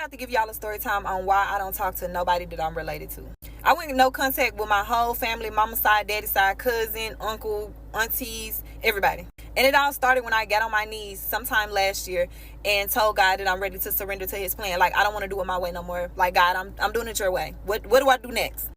have to give y'all a story time on why I don't talk to nobody that I'm related to. I went in no contact with my whole family, mama side, daddy side, cousin, uncle, aunties, everybody. And it all started when I got on my knees sometime last year and told God that I'm ready to surrender to his plan. Like, I don't want to do it my way no more. Like, God, I'm doing it your way. What do I do next?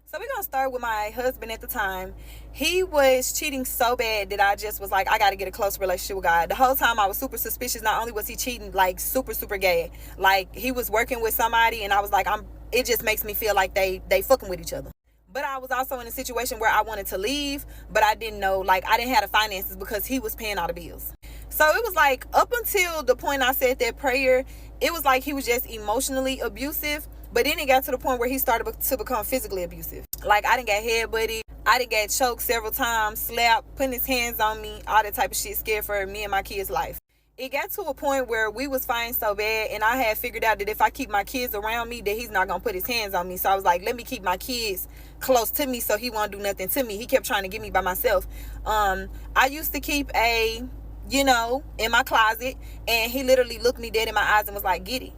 So we're going to start with my husband at the time. He was cheating so bad that I just was like, I got to get a close relationship with God. The whole time I was super suspicious. Not only was he cheating, like super, super gay. Like, he was working with somebody and I was like, it just makes me feel like they fucking with each other. But I was also in a situation where I wanted to leave, but I didn't know, like, I didn't have the finances because he was paying all the bills. So it was like, up until the point I said that prayer, it was like he was just emotionally abusive. But then it got to the point where he started to become physically abusive. Like, I done got headbutted, I done got choked several times, slapped, putting his hands on me, all that type of shit, scared for me and my kids' life. It got to a point where we was fighting so bad, and I had figured out that if I keep my kids around me, that he's not going to put his hands on me. So I was like, let me keep my kids close to me so he won't do nothing to me. He kept trying to get me by myself. I used to keep in my closet, and he literally looked me dead in my eyes and was like, get it.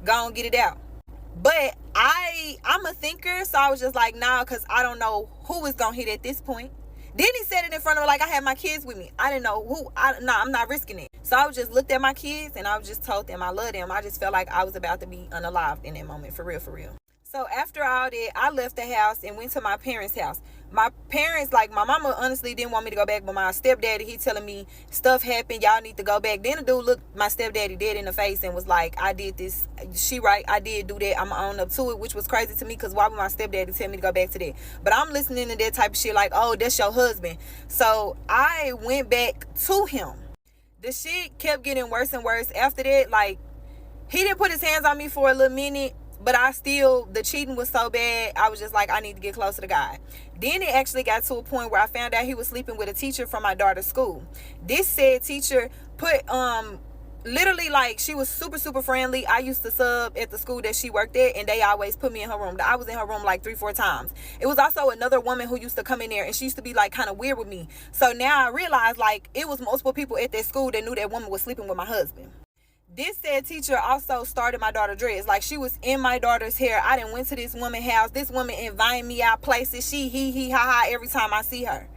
Go on, get it out. But I'm a thinker, so I was just like, nah, because I don't know who is going to hit at this point. Then he said it in front of her like I had my kids with me. I didn't know who. I'm not risking it. So I just looked at my kids and I just told them I love them. I just felt like I was about to be unalived in that moment, for real, for real. So after all that, I left the house and went to my parents' house. My parents, like, my mama honestly didn't want me to go back, but my stepdaddy, he telling me stuff happened, y'all need to go back. Then the dude looked my stepdaddy dead in the face and was like, I did this, she right, I did do that, I'm gonna own up to it, which was crazy to me, because why would my stepdaddy tell me to go back to that? But I'm listening to that type of shit like, oh, that's your husband. So I went back to him. The shit kept getting worse and worse after that. Like, he didn't put his hands on me for a little minute, but the cheating was so bad, I was just like, I need to get closer to God. Then it actually got to a point where I found out he was sleeping with a teacher from my daughter's school. This said teacher put, literally, like, she was super, super friendly. I used to sub at the school that she worked at, and they always put me in her room. I was in her room like 3-4 times. It was also another woman who used to come in there, and she used to be, like, kind of weird with me. So now I realized, like, it was multiple people at that school that knew that woman was sleeping with my husband. This said teacher also started my daughter's dreads. Like, she was in my daughter's hair. I done went to this woman's house. This woman inviting me out places. She, he, ha, ha, every time I see her.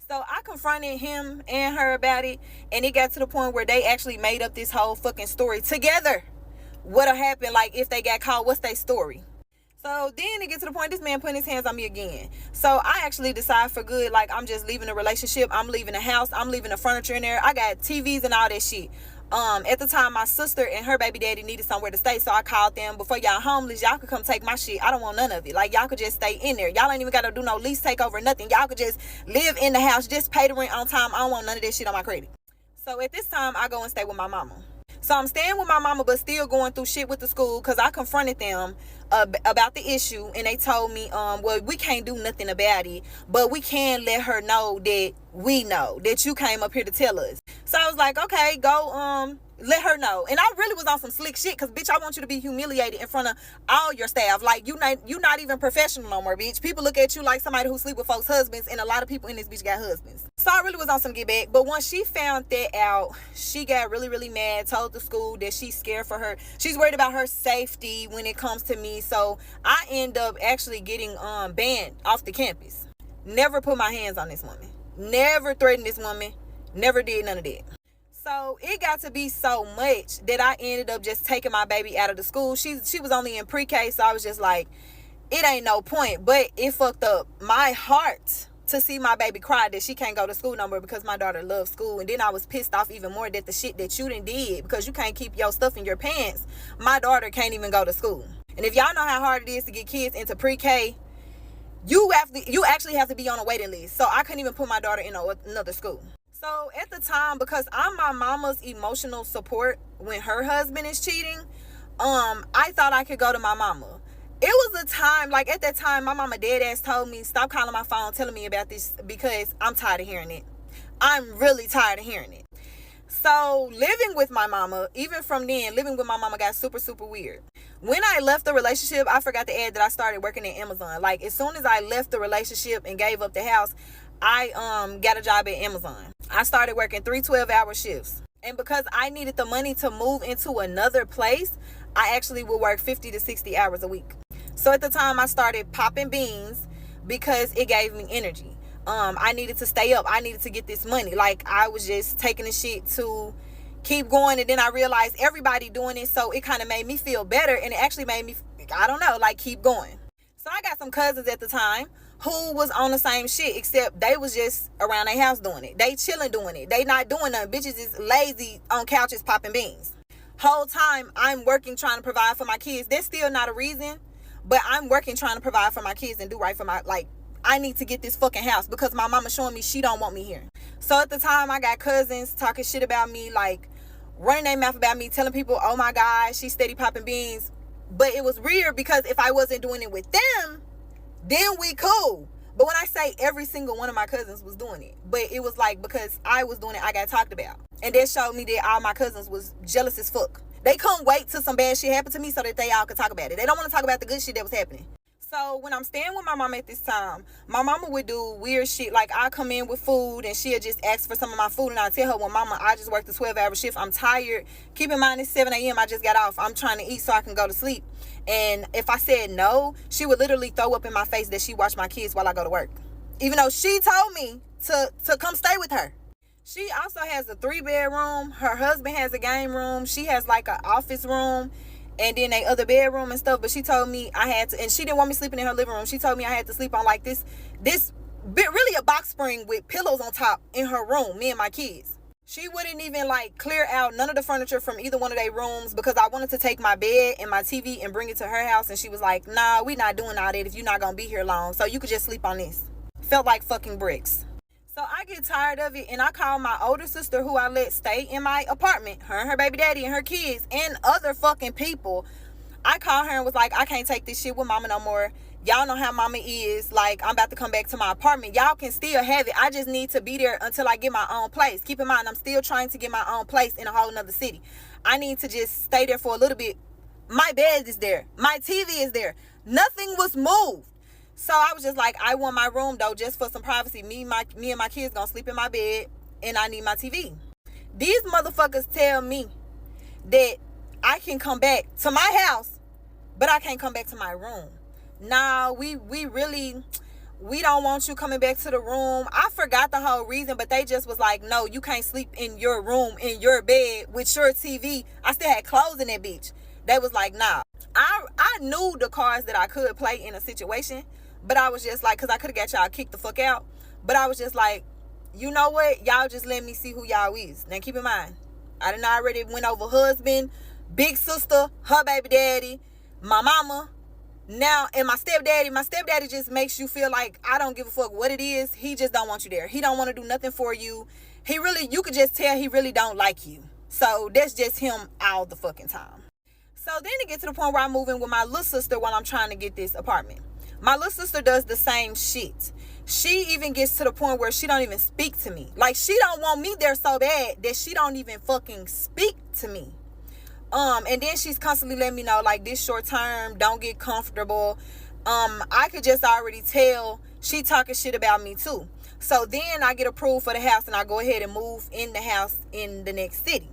So I confronted him and her about it. And it got to the point where they actually made up this whole fucking story together. What'll happen, like, if they got caught? What's their story? So then it gets to the point, this man putting his hands on me again. So I actually decide for good, like, I'm just leaving the relationship. I'm leaving the house. I'm leaving the furniture in there. I got TVs and all that shit. At the time, my sister and her baby daddy needed somewhere to stay, so I called them, before y'all homeless, y'all could come take my shit. I don't want none of it. Like, y'all could just stay in there. Y'all ain't even gotta do no lease takeover, nothing. Y'all could just live in the house, just pay the rent on time. I don't want none of that shit on my credit. So at this time, I go and stay with my mama. So I'm staying with my mama, but still going through shit with the school, because I confronted them about the issue, and they told me, well, we can't do nothing about it, but we can let her know that we know that you came up here to tell us. So I was like, okay, go let her know. And I really was on some slick shit, because bitch, I want you to be humiliated in front of all your staff. Like, you not even professional no more, bitch. People look at you like somebody who sleep with folks' husbands, and a lot of people in this bitch got husbands. So I really was on some get back. But once she found that out, she got really, really mad, told the school that she's scared for her. She's worried about her safety when it comes to me. So I end up actually getting banned off the campus. Never put my hands on this woman. Never threatened this woman. Never did none of that. So it got to be so much that I ended up just taking my baby out of the school. She was only in pre-K, so I was just like, it ain't no point. But it fucked up my heart to see my baby cry that she can't go to school no more, because my daughter loves school. And then I was pissed off even more that the shit that you done did, because you can't keep your stuff in your pants, my daughter can't even go to school. And if y'all know how hard it is to get kids into pre-K, you actually have to be on a waiting list. So I couldn't even put my daughter in another school. So at the time, because I'm my mama's emotional support when her husband is cheating, I thought I could go to my mama. It was a time, like at that time, my mama dead ass told me, stop calling my phone telling me about this, because I'm tired of hearing it. I'm really tired of hearing it. So living with my mama, even from then, living with my mama got super, super weird. When I left the relationship, I forgot to add that I started working at Amazon. Like, as soon as I left the relationship and gave up the house, I got a job at Amazon. I started working 3 12-hour shifts. And because I needed the money to move into another place, I actually would work 50 to 60 hours a week. So at the time, I started popping beans because it gave me energy. I needed to stay up. I needed to get this money. Like, I was just taking the shit to keep going. And then I realized everybody doing it, so it kind of made me feel better. And it actually made me, I don't know, like, keep going. So I got some cousins at the time who was on the same shit, except they was just around their house doing it. They chilling doing it. They not doing nothing. Bitches is lazy on couches popping beans. Whole time I'm working, trying to provide for my kids. That's still not a reason, but I'm working, trying to provide for my kids and do right for my, like, I need to get this fucking house because my mama showing me she don't want me here. So at the time, I got cousins talking shit about me, like running their mouth about me, telling people, oh my God, she's steady popping beans. But it was weird because if I wasn't doing it with them, then we cool. But when I say every single one of my cousins was doing it, but it was like because I was doing it, I got talked about. And that showed me that all my cousins was jealous as fuck. They couldn't wait till some bad shit happened to me so that they all could talk about it. They don't want to talk about the good shit that was happening. So when I'm staying with my mama at this time, my mama would do weird shit. Like, I come in with food and she'll just ask for some of my food. And I tell her, well, mama, I just worked a 12-hour shift. I'm tired. Keep in mind, it's 7 a.m. I just got off. I'm trying to eat so I can go to sleep. And if I said no, she would literally throw up in my face that she watched my kids while I go to work. Even though she told me to come stay with her. She also has a 3-bedroom. Her husband has a game room. She has like an office room. And then they other bedroom and stuff, but she told me I had to, and she didn't want me sleeping in her living room. She told me I had to sleep on like this really a box spring with pillows on top in her room, me and my kids. She wouldn't even like clear out none of the furniture from either one of their rooms because I wanted to take my bed and my TV and bring it to her house. And she was like, nah, we not doing all that if you're not going to be here long. So you could just sleep on this. Felt like fucking bricks. So I get tired of it and I call my older sister who I let stay in my apartment, her and her baby daddy and her kids and other fucking people. I called her and was like, I can't take this shit with mama no more. Y'all know how mama is. Like, I'm about to come back to my apartment. Y'all can still have it. I just need to be there until I get my own place. Keep in mind, I'm still trying to get my own place in a whole nother city. I need to just stay there for a little bit. My bed is there. My TV is there. Nothing was moved. So I was just like, I want my room though, just for some privacy. Me and my kids gonna sleep in my bed, and I need my TV. These motherfuckers tell me that I can come back to my house, but I can't come back to my room. Nah, we don't want you coming back to the room. I forgot the whole reason, but they just was like, no, you can't sleep in your room, in your bed, with your TV. I still had clothes in that bitch. They was like, nah. I knew the cards that I could play in a situation, but I was just like, because I could have got y'all kicked the fuck out. But I was just like, you know what? Y'all just let me see who y'all is. Now, keep in mind, I done already went over husband, big sister, her baby daddy, my mama, now, and my stepdaddy. My stepdaddy just makes you feel like I don't give a fuck what it is. He just don't want you there. He don't want to do nothing for you. You could just tell he really don't like you. So that's just him all the fucking time. So then it gets to the point where I'm moving with my little sister while I'm trying to get this apartment. My little sister does the same shit. She even gets to the point where she don't even speak to me. Like, she don't want me there so bad that she don't even fucking speak to me. And then she's constantly letting me know, like, this short term, don't get comfortable. I could just already tell she talking shit about me too. So then I get approved for the house and I go ahead and move in the house in the next city.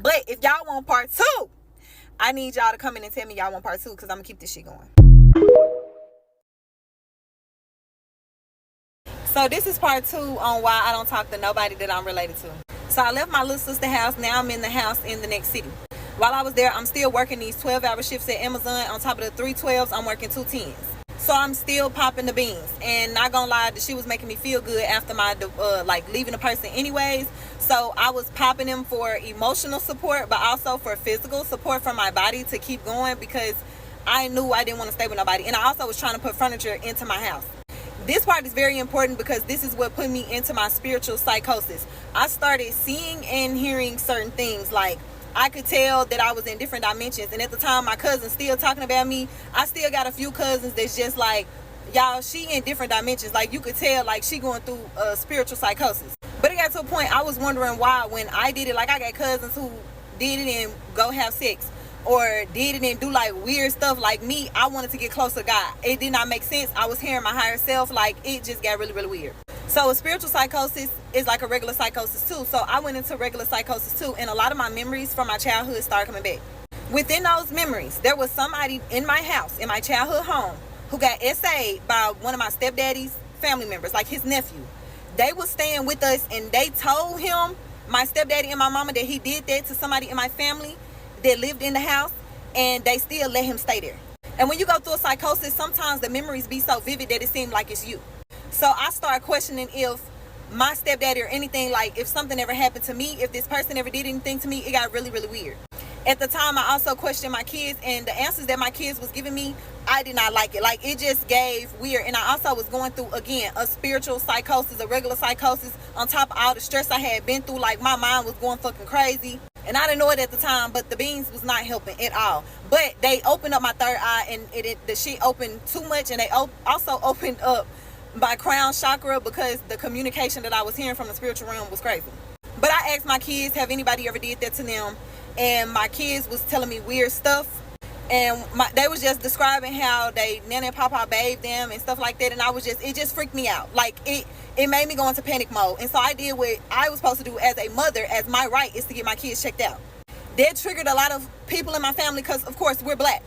But if y'all want part 2, I need y'all to come in and tell me y'all want part 2, because I'm gonna keep this shit going. So this is part 2 on why I don't talk to nobody that I'm related to. So I left my little sister's house. Now I'm in the house in the next city. While I was there, I'm still working these 12-hour shifts at Amazon. On top of the 3 12s, I'm working 2 10s. So I'm still popping the beans. And not gonna lie, the shit was making me feel good after my leaving the person anyways. So I was popping them for emotional support, but also for physical support for my body to keep going, because I knew I didn't want to stay with nobody. And I also was trying to put furniture into my house. This part is very important because this is what put me into my spiritual psychosis. I started seeing and hearing certain things. Like, I could tell that I was in different dimensions. And at the time, my cousin's still talking about me. I still got a few cousins that's just like, y'all, she in different dimensions. Like, you could tell, like, she going through spiritual psychosis. But it got to a point I was wondering why when I did it. Like, I got cousins who did it and go have sex, or did it and do like weird stuff. Like me, I wanted to get closer to God. It did not make sense. I was hearing my higher self. Like, it just got really, really weird. So a spiritual psychosis is like a regular psychosis too. So I went into regular psychosis too, and a lot of my memories from my childhood started coming back. Within those memories, there was somebody in my house, in my childhood home, who got SA'd by one of my stepdaddy's family members, like his nephew. They was staying with us, and they told him, my stepdaddy and my mama, that he did that to somebody in my family that lived in the house, and they still let him stay there. And when you go through a psychosis, sometimes the memories be so vivid that it seems like it's you. So I started questioning if my stepdaddy or anything, like if something ever happened to me, if this person ever did anything to me. It got really, really weird. At the time, I also questioned my kids, and the answers that my kids was giving me, I did not like it. Like, it just gave weird. And I also was going through, again, a spiritual psychosis, a regular psychosis, on top of all the stress I had been through. Like, my mind was going fucking crazy. And I didn't know it at the time, but the beans was not helping at all. But they opened up my third eye, and the shit opened too much. And they also opened up my crown chakra, because the communication that I was hearing from the spiritual realm was crazy. But I asked my kids, have anybody ever did that to them? And my kids was telling me weird stuff, and they was just describing how they Nana and Papa bathed them and stuff like that. And it just freaked me out. Like, it made me go into panic mode. And so I did what I was supposed to do as a mother, as my right is to get my kids checked out. That triggered a lot of people in my family, because of course we're black.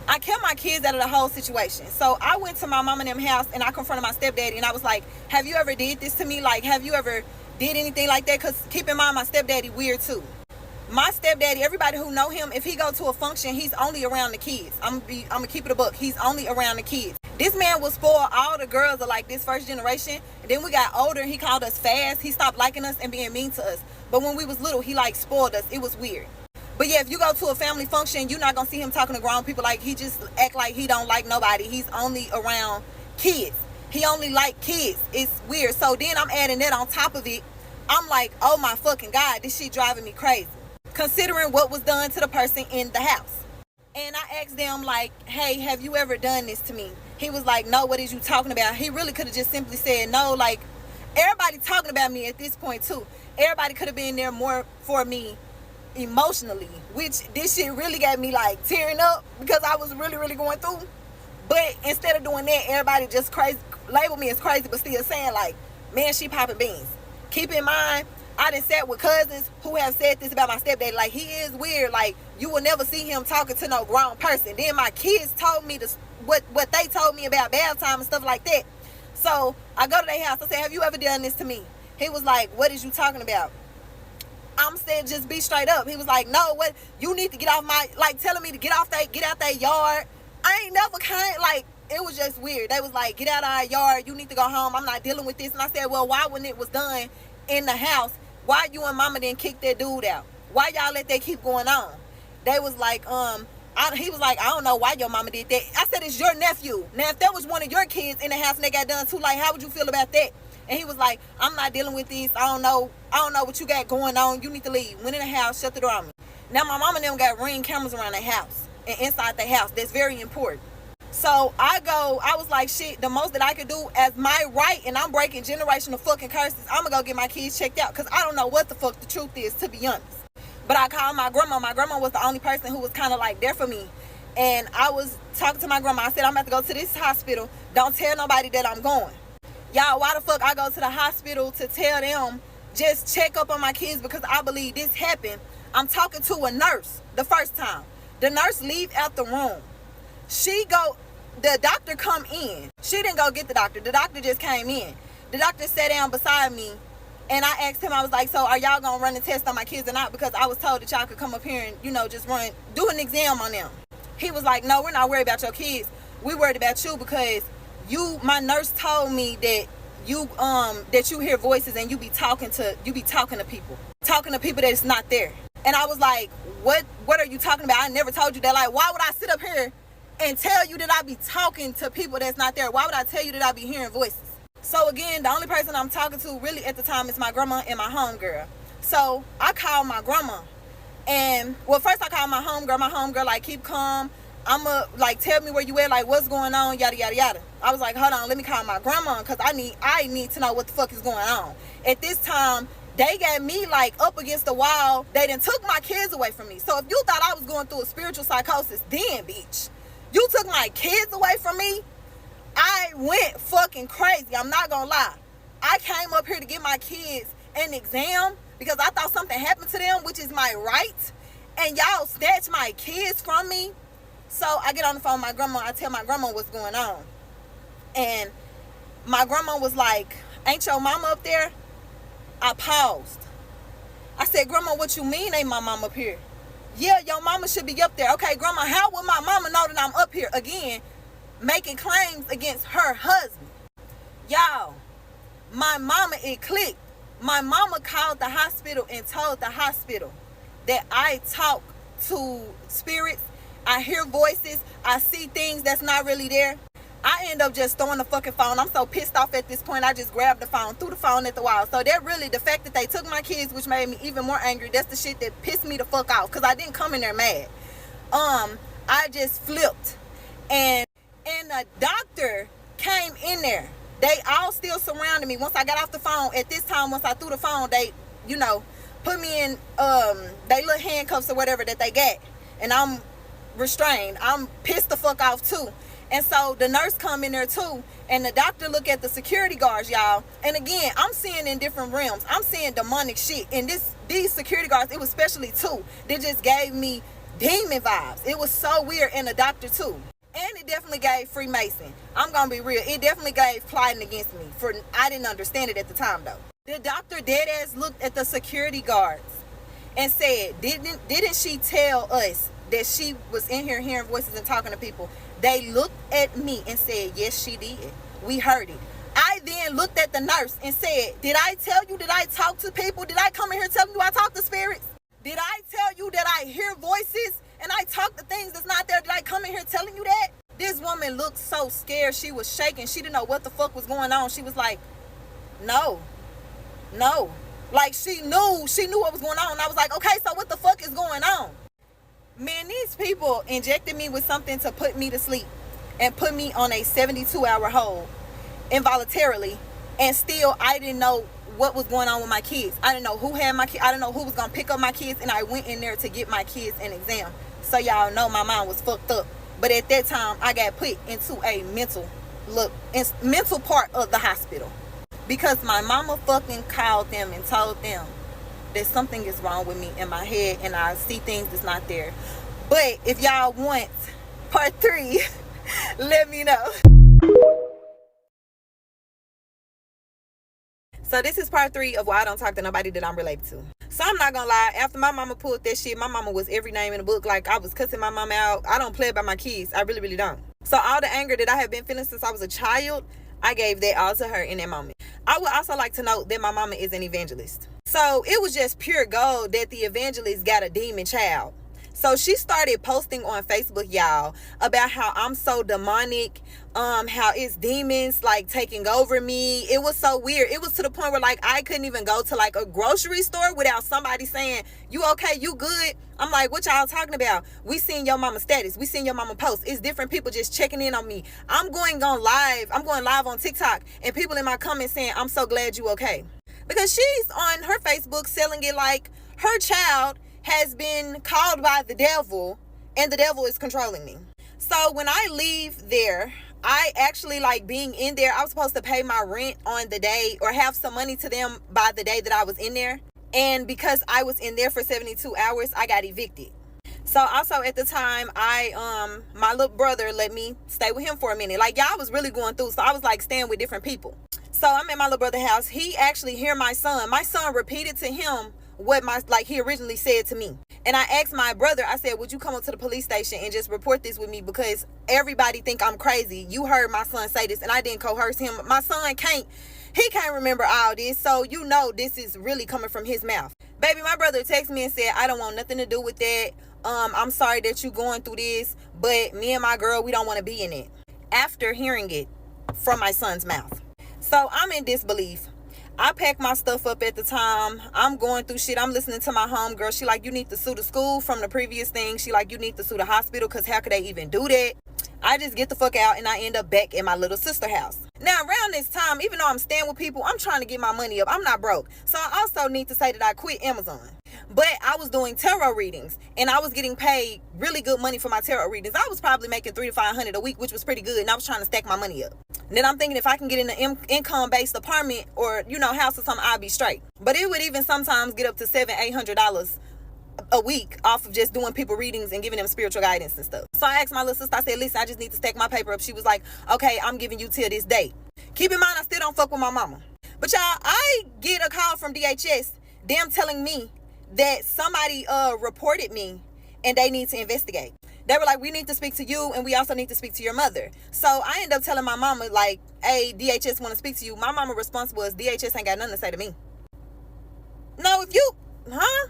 I kept my kids out of the whole situation. So I went to my mom and them house, and I confronted my stepdaddy, and I was like, have you ever did this to me? Like, have you ever did anything like that? Because keep in mind, my stepdaddy weird too. My stepdaddy, everybody who know him, if he go to a function, he's only around the kids. I'm gonna keep it a buck. He's only around the kids. This man will spoil all the girls of like this first generation. And then we got older, and he called us fast. He stopped liking us and being mean to us. But when we was little, he like spoiled us. It was weird. But yeah, if you go to a family function, you're not gonna see him talking to grown people. Like, he just act like he don't like nobody. He's only around kids. He only like kids. It's weird. So then I'm adding that on top of it. I'm like, oh my fucking God, this shit driving me crazy, considering what was done to the person in the house. And I asked them, like, hey, have you ever done this to me? He was like, no, what is you talking about? He really could have just simply said no. Like, everybody talking about me at this point too. Everybody could have been there more for me emotionally, which this shit really got me like tearing up, because I was really, really going through. But instead of doing that, everybody just crazy labeled me as crazy, but still saying like, man, she popping beans. Keep in mind, I done sat with cousins who have said this about my stepdad. Like, he is weird. Like, you will never see him talking to no grown person. Then my kids told me what they told me about bath time and stuff like that. So I go to their house. I said, have you ever done this to me? He was like, what is you talking about? I'm saying, just be straight up. He was like, no, what, you need to get off my, like, telling me to get out that yard. I ain't never like, it was just weird. They was like, get out of our yard, you need to go home, I'm not dealing with this. And I said, well, why when it was done in the house, why you and mama didn't kick that dude out? Why y'all let that keep going on? They was like, he was like, I don't know why your mama did that. I said, it's your nephew. Now, if that was one of your kids in the house and they got done too, like, how would you feel about that? And he was like, I'm not dealing with this. I don't know what you got going on. You need to leave. Went in the house, shut the door on me. Now, my mama and them got Ring cameras around the house and inside the house. That's very important. So I was like, shit, the most that I could do as my right, and I'm breaking generational fucking curses, I'm gonna go get my kids checked out, because I don't know what the fuck the truth is, to be honest. But I called my grandma. My grandma was the only person who was kind of like there for me. And I was talking to my grandma. I said, I'm about to go to this hospital. Don't tell nobody that I'm going. Y'all, why the fuck I go to the hospital to tell them just check up on my kids, because I believe this happened. I'm talking to a nurse the first time. The nurse leave out the room. The doctor come in. She didn't go get the doctor. The doctor just came in. The doctor sat down beside me, and I asked him, I was like, so are y'all gonna run a test on my kids or not? Because I was told that y'all could come up here and, just do an exam on them. He was like, no, we're not worried about your kids. We worried about you, because my nurse told me that you hear voices and you be talking to people that's not there. And I was like, what are you talking about? I never told you that. Like, why would I sit up here and tell you that I be talking to people that's not there? Why would I tell you that I be hearing voices? So again, the only person I'm talking to really at the time is my grandma and my homegirl. So I called my grandma, and first I called my homegirl. My homegirl like, keep calm. I'ma like, tell me where you at, like what's going on, yada yada yada. I was like, hold on, let me call my grandma, because I need to know what the fuck is going on. At this time, they got me like up against the wall. They done took my kids away from me. So if you thought I was going through a spiritual psychosis, then bitch, you took my kids away from me. I went fucking crazy. I'm not gonna lie. I came up here to get my kids an exam because I thought something happened to them, which is my right. And y'all snatch my kids from me. So I get on the phone with my grandma. I tell my grandma what's going on. And my grandma was like, ain't your mama up there? I paused. I said, Grandma, what you mean ain't my mama up here? Yeah, your mama should be up there. Okay, Grandma, how would my mama know that I'm up here? Again, making claims against her husband. Y'all, my mama, it clicked. My mama called the hospital and told the hospital that I talk to spirits, I hear voices, I see things that's not really there. I end up just throwing the fucking phone. I'm so pissed off at this point. I just grabbed the phone, threw the phone at the wall. So that really, the fact that they took my kids, which made me even more angry, that's the shit that pissed me the fuck off. Because I didn't come in there mad. I just flipped. And the doctor came in there. They all still surrounded me. Once I got off the phone, at this time, once I threw the phone, they, put me in they little handcuffs or whatever that they got. And I'm restrained. I'm pissed the fuck off too. And so the nurse come in there too, and the doctor look at the security guards, y'all. And again, I'm seeing in different realms. I'm seeing demonic shit. And these security guards, it was especially two, they just gave me demon vibes. It was so weird. And the doctor too. And it definitely gave Freemason. I'm gonna be real. It definitely gave plotting against me. I didn't understand it at the time though. The doctor dead ass looked at the security guards and said, didn't she tell us that she was in here hearing voices and talking to people? They looked at me and said, yes, she did. We heard it. I then looked at the nurse and said, did I tell you that I talk to people? Did I come in here telling you I talk to spirits? Did I tell you that I hear voices and I talk to things that's not there? Did I come in here telling you that? This woman looked so scared. She was shaking. She didn't know what the fuck was going on. She was like, no. Like she knew what was going on. And I was like, okay, so what the fuck is going on? Man, these people injected me with something to put me to sleep and put me on a 72-hour hold involuntarily. And still, I didn't know what was going on with my kids. I didn't know who had my kids. I didn't know who was going to pick up my kids. And I went in there to get my kids an exam. So y'all know my mind was fucked up. But at that time, I got put into a mental part of the hospital. Because my mama fucking called them and told them that something is wrong with me in my head and I see things that's not there. But if y'all want part 3, let me know. So this is part 3 of why I don't talk to nobody that I'm related to. So I'm not gonna lie, after my mama pulled that shit, my mama was every name in the book. Like I was cussing my mama out. I don't play about my kids. I really, really don't. So all the anger that I have been feeling since I was a child, I gave that all to her in that moment. I would also like to note that my mama is an evangelist. So it was just pure gold that the evangelist got a demon child. So she started posting on Facebook, y'all, about how I'm so demonic, how it's demons like taking over me. It was so weird. It was to the point where like I couldn't even go to like a grocery store without somebody saying, you okay, you good? I'm like, what y'all talking about? We seen your mama status. We seen your mama post. It's different people just checking in on me. I'm going live on TikTok and people in my comments saying, I'm so glad you okay. Because she's on her Facebook selling it like her child has been called by the devil and the devil is controlling me. So when I leave there, I actually like being in there. I was supposed to pay my rent on the day or have some money to them by the day that I was in there. And because I was in there for 72 hours, I got evicted. So also at the time, my little brother let me stay with him for a minute. Like y'all was really going through. So I was like staying with different people. So I'm at my little brother's house. He actually hear my son. My son repeated to him what he originally said to me. And I asked my brother, I said, would you come up to the police station and just report this with me? Because everybody think I'm crazy. You heard my son say this and I didn't coerce him. My son can't remember all this. So you know this is really coming from his mouth. Baby, my brother texted me and said, I don't want nothing to do with that. I'm sorry that you're going through this, but me and my girl, we don't want to be in it. After hearing it from my son's mouth. So I'm in disbelief. I packed my stuff up at the time. I'm going through shit. I'm listening to my homegirl. She like, you need to sue the school from the previous thing. She like, you need to sue the hospital because how could they even do that? I just get the fuck out and I end up back at my little sister house. Now around this time, even though I'm staying with people, I'm trying to get my money up. I'm not broke. So I also need to say that I quit Amazon. But I was doing tarot readings and I was getting paid really good money for my tarot readings. I was probably making $300 to $500 a week, which was pretty good. And I was trying to stack my money up. And then I'm thinking if I can get in an income-based apartment or, house or something, I'll be straight. But it would even sometimes get up to $700, $800 a week off of just doing people readings and giving them spiritual guidance and stuff. So I asked my little sister, I said, listen, I just need to stack my paper up. She was like, okay, I'm giving you till this date. Keep in mind, I still don't fuck with my mama. But y'all, I get a call from DHS, them telling me that somebody reported me and they need to investigate. They were like, we need to speak to you and we also need to speak to your mother. So I ended up telling my mama, like, hey, DHS want to speak to you. My mama response was, DHS ain't got nothing to say to me. No, if you, huh?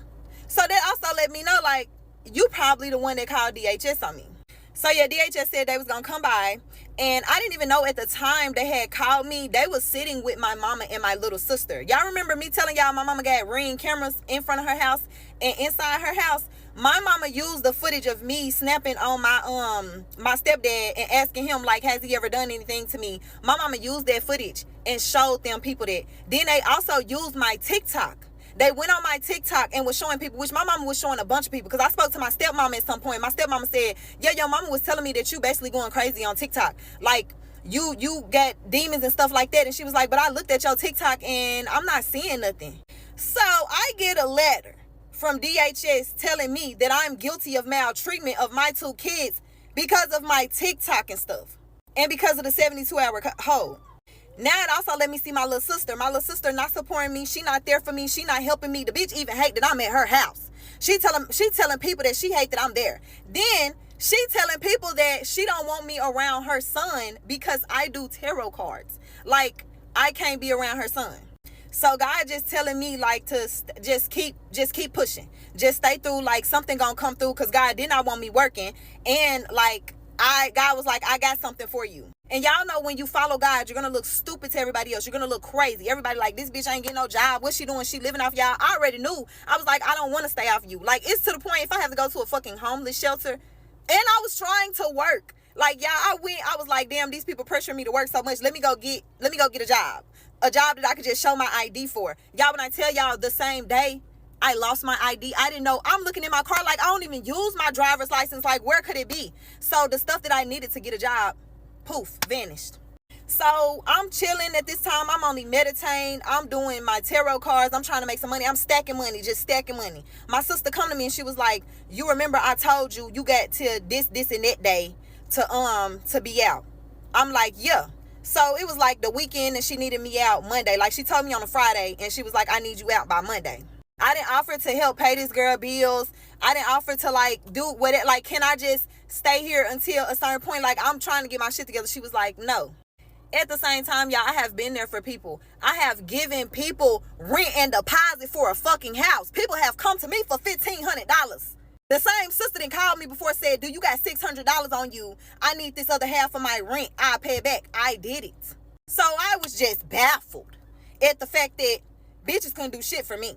So that also let me know, like, you probably the one that called DHS on me. So yeah, DHS said they was gonna come by, and I didn't even know at the time they had called me. They was sitting with my mama and my little sister. Y'all remember me telling y'all my mama got Ring cameras in front of her house and inside her house? My mama used the footage of me snapping on my stepdad and asking him, like, has he ever done anything to me? My mama used that footage and showed them people that. Then they also used my TikTok. They went on my TikTok and was showing people, which my mama was showing a bunch of people, because I spoke to my stepmama at some point. My stepmama said, yeah, your mama was telling me that you basically going crazy on TikTok. Like, you got demons and stuff like that. And she was like, but I looked at your TikTok and I'm not seeing nothing. So I get a letter from DHS telling me that I'm guilty of maltreatment of my 2 kids because of my TikTok and stuff. And because of the 72-hour hold. Now it also let me see my little sister. My little sister not supporting me. She not there for me. She not helping me. The bitch even hate that I'm at her house. She telling people that she hate that I'm there. Then she telling people that she don't want me around her son because I do tarot cards. Like, I can't be around her son. So God just telling me, like, to just keep pushing. Just stay through, like, something gonna come through, because God did not want me working. And, like, God was like, I got something for you. And y'all know when you follow God, you're going to look stupid to everybody else. You're going to look crazy. Everybody like, this bitch ain't getting no job. What's she doing? She living off y'all. I already knew. I was like, I don't want to stay off you. Like, it's to the point if I have to go to a fucking homeless shelter. And I was trying to work. Like, y'all, I was like, damn, these people pressure me to work so much. Let me go get a job. A job that I could just show my ID for. Y'all, when I tell y'all the same day I lost my ID, I didn't know. I'm looking in my car like I don't even use my driver's license. Like, where could it be? So the stuff that I needed to get a job, poof, vanished. So I'm chilling at this time. I'm only meditating. I'm doing my tarot cards. I'm trying to make some money. I'm stacking money, just stacking money. My sister come to me and she was like, you remember I told you got to this and that day to be out. I'm like, yeah. So it was like the weekend and she needed me out Monday. Like, she told me on a Friday and she was like, I need you out by Monday. I didn't offer to help pay this girl bills. I didn't offer to, like, do what it, like, can I just stay here until a certain point? Like, I'm trying to get my shit together. She was like, no. At the same time, y'all, I have been there for people. I have given people rent and deposit for a fucking house. People have come to me for $1,500. The same sister that called me before said, dude, you got $600 on you. I need this other half of my rent. I'll pay it back. I did it. So I was just baffled at the fact that bitches couldn't do shit for me.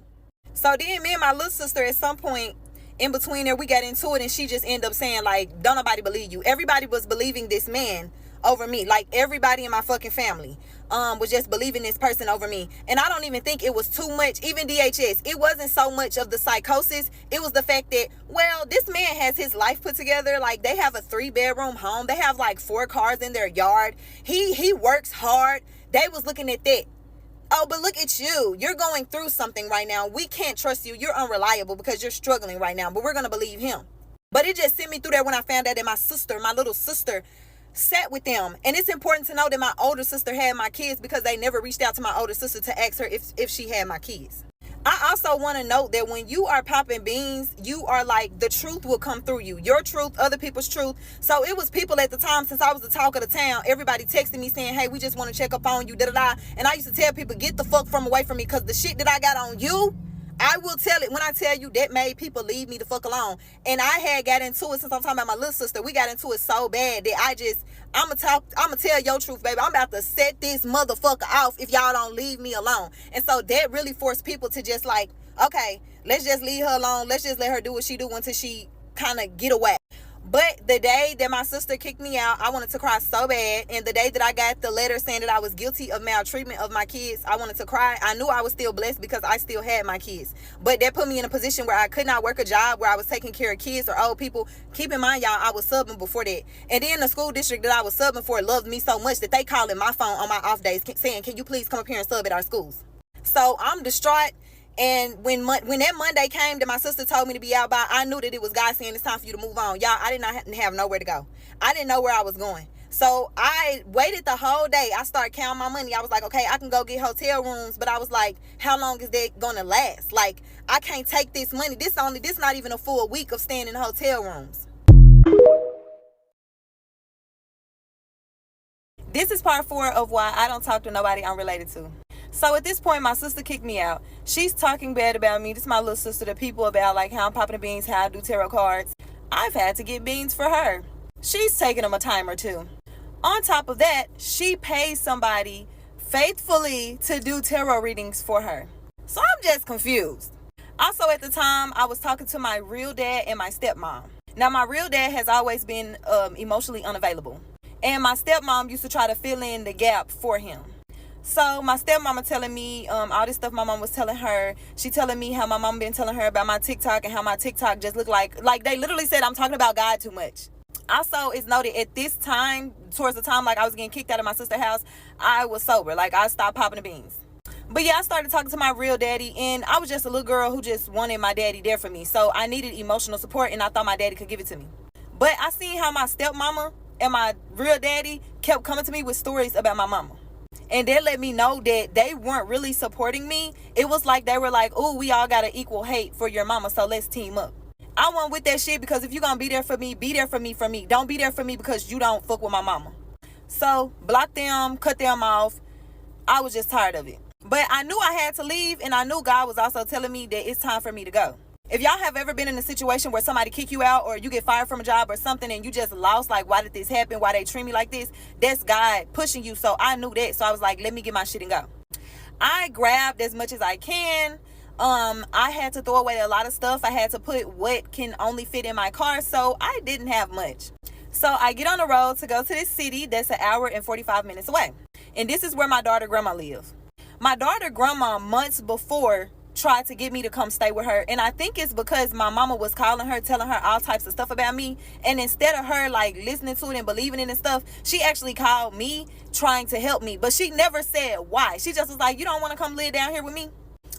So then me and my little sister at some point in between there, we got into it and she just ended up saying, like, don't nobody believe you. Everybody was believing this man over me. Like, everybody in my fucking family was just believing this person over me. And I don't even think it was too much. Even DHS, it wasn't so much of the psychosis. It was the fact that, well, this man has his life put together. Like, they have a 3-bedroom home. They have like 4 cars in their yard. He works hard. They was looking at that. Oh, but look at you. You're going through something right now. We can't trust you. You're unreliable because you're struggling right now. But we're going to believe him. But it just sent me through there when I found out that my little sister, sat with them. And it's important to know that my older sister had my kids because they never reached out to my older sister to ask her if she had my kids. I also want to note that when you are popping beans, you are like, the truth will come through you. Your truth, other people's truth. So it was people at the time, since I was the talk of the town, everybody texting me saying, hey, we just want to check up on you, da-da-da. And I used to tell people, get the fuck away from me, because the shit that I got on you, I will tell it. When I tell you, that made people leave me the fuck alone. And I had got into it, since I'm talking about my little sister, we got into it so bad that I'ma tell your truth, baby. I'm about to set this motherfucker off if y'all don't leave me alone. And so that really forced people to just like, okay, let's just leave her alone. Let's just let her do what she do until she kind of get away. But the day that my sister kicked me out, I wanted to cry so bad. And the day that I got the letter saying that I was guilty of maltreatment of my kids, I wanted to cry. I knew I was still blessed because I still had my kids. But that put me in a position where I could not work a job, where I was taking care of kids or old people. Keep in mind, y'all, I was subbing before that. And then the school district that I was subbing for loved me so much that they calling my phone on my off days saying, can you please come up here and sub at our schools? So I'm distraught. And when that Monday came that my sister told me to be out by, I knew that it was God saying it's time for you to move on. Y'all, I did not have nowhere to go. I didn't know where I was going. So I waited the whole day. I started counting my money. I was like, okay, I can go get hotel rooms. But I was like, how long is that going to last? Like, I can't take this money. This not even a full week of staying in hotel rooms. This is part 4 of why I don't talk to nobody I'm related to. So at this point, my sister kicked me out. She's talking bad about me. This is my little sister, the people about like how I'm popping the beans, how I do tarot cards. I've had to get beans for her. She's taking them a time or two. On top of that, she pays somebody faithfully to do tarot readings for her. So I'm just confused. Also at the time, I was talking to my real dad and my stepmom. Now my real dad has always been emotionally unavailable. And my stepmom used to try to fill in the gap for him. So my stepmama telling me all this stuff my mom was telling her. She telling me how my mom been telling her about my TikTok and how my TikTok just looked like they literally said I'm talking about God too much. Also, it's noted at this time, towards the time like I was getting kicked out of my sister's house, I was sober. Like I stopped popping the beans. But yeah, I started talking to my real daddy, and I was just a little girl who just wanted my daddy there for me. So I needed emotional support, and I thought my daddy could give it to me. But I seen how my stepmama and my real daddy kept coming to me with stories about my mama. And they let me know that they weren't really supporting me. It was like they were like, oh, we all got an equal hate for your mama, so let's team up. I wasn't with that shit, because if you're going to be there for me, be there for me. Don't be there for me because you don't fuck with my mama. So block them, cut them off. I was just tired of it. But I knew I had to leave, and I knew God was also telling me that it's time for me to go. If y'all have ever been in a situation where somebody kick you out or you get fired from a job or something and you just lost, like, why did this happen? Why they treat me like this? That's God pushing you. So I knew that. So I was like, let me get my shit and go. I grabbed as much as I can. I had to throw away a lot of stuff. I had to put what can only fit in my car. So I didn't have much. So I get on the road to go to this city that's an hour and 45 minutes away. And this is where my daughter grandma lives. My daughter grandma months before tried to get me to come stay with her, and I think it's because my mama was calling her, telling her all types of stuff about me, and instead of her like listening to it and believing it and stuff, she actually called me trying to help me. But she never said why. She just was like, you don't want to come live down here with me?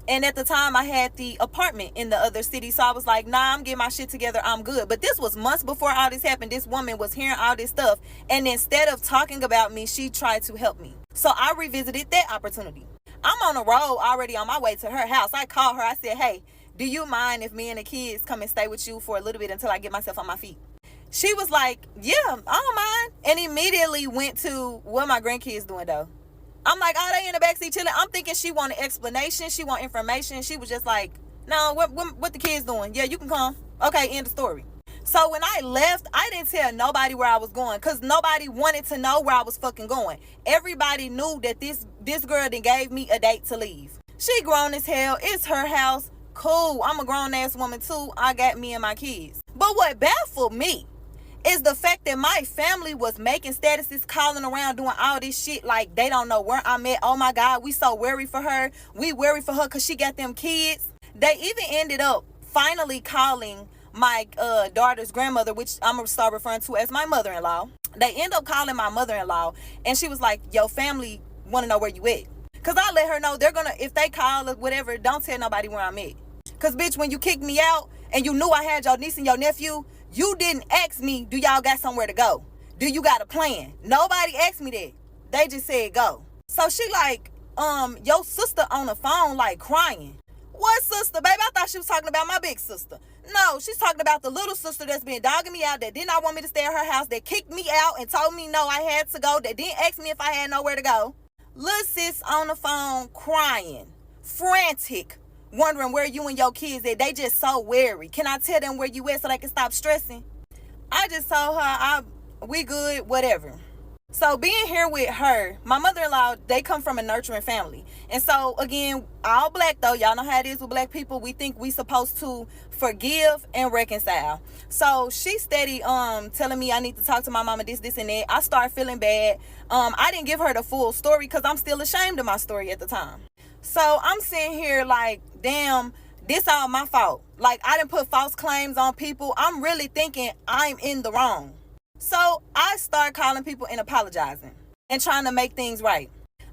And at the time I had the apartment in the other city, so I was like, nah, I'm getting my shit together, I'm good. But this was months before all this happened. This woman was hearing all this stuff, and instead of talking about me, she tried to help me. So I revisited that opportunity. I'm on the road already on my way to her house. I called her. I said, hey, do you mind if me and the kids come and stay with you for a little bit until I get myself on my feet? She was like, yeah, I don't mind. And immediately went to, what my grandkids doing though? I'm like, oh, they in the backseat chilling. I'm thinking she wanted explanation. She want information. She was just like, no, what the kids doing? Yeah, you can come. Okay, end of story. So when I left, I didn't tell nobody where I was going, because nobody wanted to know where I was fucking going. Everybody knew that this girl done gave me a date to leave. She grown as hell. It's her house. Cool. I'm a grown ass woman too. I got me and my kids. But what baffled me is the fact that my family was making statuses, calling around, doing all this shit like they don't know where I'm at. Oh my God, we so worried for her. We worry for her because she got them kids. They even ended up finally calling my daughter's grandmother, which I'm gonna start referring to as my mother-in-law. They end up calling my mother-in-law, and she was like, your family want to know where you at. Because I let her know they're gonna, if they call or whatever, don't tell nobody where I'm at. Because bitch, when you kicked me out and you knew I had your niece and your nephew, you didn't ask me, do y'all got somewhere to go? Do you got a plan? Nobody asked me that. They just said go. So she like, your sister on the phone like crying. What sister, baby? I thought she was talking about my big sister. No, she's talking about the little sister that's been dogging me out, that did not want me to stay at her house, that kicked me out and told me no, I had to go, that didn't ask me if I had nowhere to go. Little sis on the phone crying, frantic, wondering where you and your kids at. They just so wary. Can I tell them where you at so they can stop stressing? I just told her, we good, whatever. So being here with her, my mother-in-law, they come from a nurturing family. And so, again, all black, though. Y'all know how it is with black people. We think we supposed to forgive and reconcile. So she steady telling me I need to talk to my mama, this, and that. I start feeling bad. I didn't give her the full story because I'm still ashamed of my story at the time. So I'm sitting here like, damn, this all my fault. Like, I didn't put false claims on people. I'm really thinking I'm in the wrong. So I start calling people and apologizing and trying to make things right.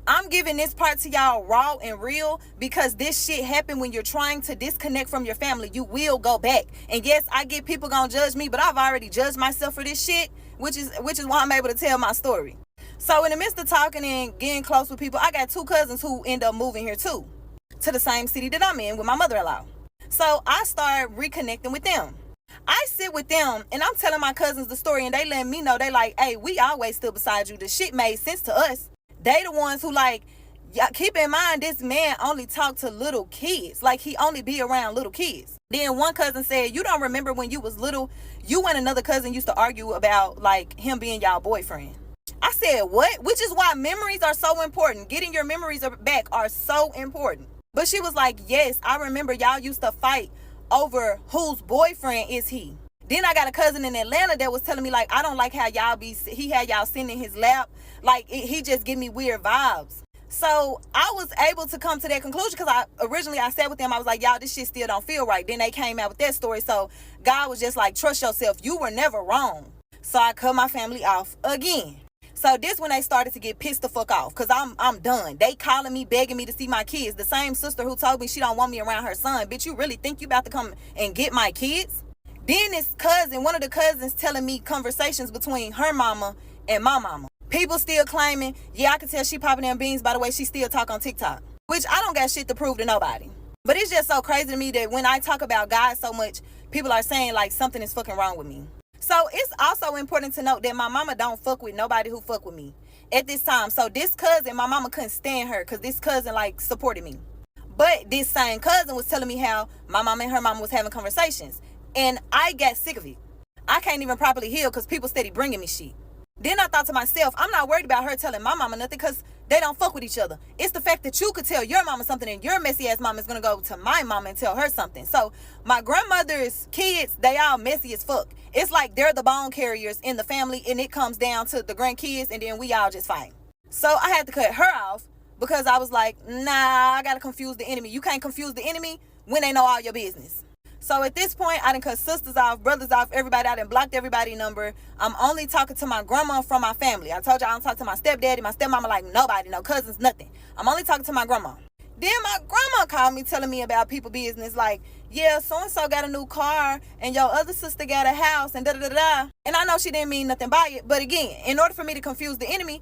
I'm giving this part to y'all raw and real because this shit happened when you're trying to disconnect from your family. You will go back. And yes, I get people gonna judge me, but I've already judged myself for this shit, which is why I'm able to tell my story. So in the midst of talking and getting close with people, I got 2 cousins who end up moving here too, to the same city that I'm in with my mother-in-law. So I start reconnecting with them. I sit with them and I'm telling my cousins the story, and they letting me know, they like, hey, we always stood beside you. The shit made sense to us. They the ones who like, yeah, keep in mind, this man only talk to little kids. Like, he only be around little kids. Then one cousin said, you don't remember when you was little, you and another cousin used to argue about like him being y'all boyfriend. I said, what? Which is why memories are so important. Getting your memories back are so important. But she was like, yes, I remember y'all used to fight over whose boyfriend is he. Then I got a cousin in Atlanta that was telling me like, I don't like how he had y'all sitting in his lap. Like, he just give me weird vibes. So I was able to come to that conclusion because I sat with them. I was like, y'all, this shit still don't feel right. Then they came out with that story. So God was just like, trust yourself. You were never wrong. So I cut my family off again. So this when they started to get pissed the fuck off because I'm done. They calling me, begging me to see my kids. The same sister who told me she don't want me around her son. Bitch, you really think you about to come and get my kids? Then this cousin, one of the cousins telling me conversations between her mama and my mama. People still claiming, yeah, I can tell she popping them beans by the way she still talk on TikTok. Which I don't got shit to prove to nobody. But it's just so crazy to me that when I talk about God so much, people are saying like something is fucking wrong with me. So it's also important to note that my mama don't fuck with nobody who fuck with me at this time. So this cousin, my mama couldn't stand her because this cousin like supported me. But this same cousin was telling me how my mama and her mama was having conversations. And I got sick of it. I can't even properly heal because people steady bringing me shit. Then I thought to myself, I'm not worried about her telling my mama nothing because they don't fuck with each other. It's the fact that you could tell your mama something and your messy ass mama is going to go to my mama and tell her something. So my grandmother's kids, they all messy as fuck. It's like they're the bone carriers in the family and it comes down to the grandkids and then we all just fight. So I had to cut her off because I was like, nah, I got to confuse the enemy. You can't confuse the enemy when they know all your business. So at this point, I done cut sisters off, brothers off, everybody. I done blocked everybody's number. I'm only talking to my grandma from my family. I told you I don't talk to my stepdaddy, my stepmama, like nobody, no cousins, nothing. I'm only talking to my grandma. Then my grandma called me telling me about people business like, yeah, so-and-so got a new car and your other sister got a house and da-da-da-da. And I know she didn't mean nothing by it. But again, in order for me to confuse the enemy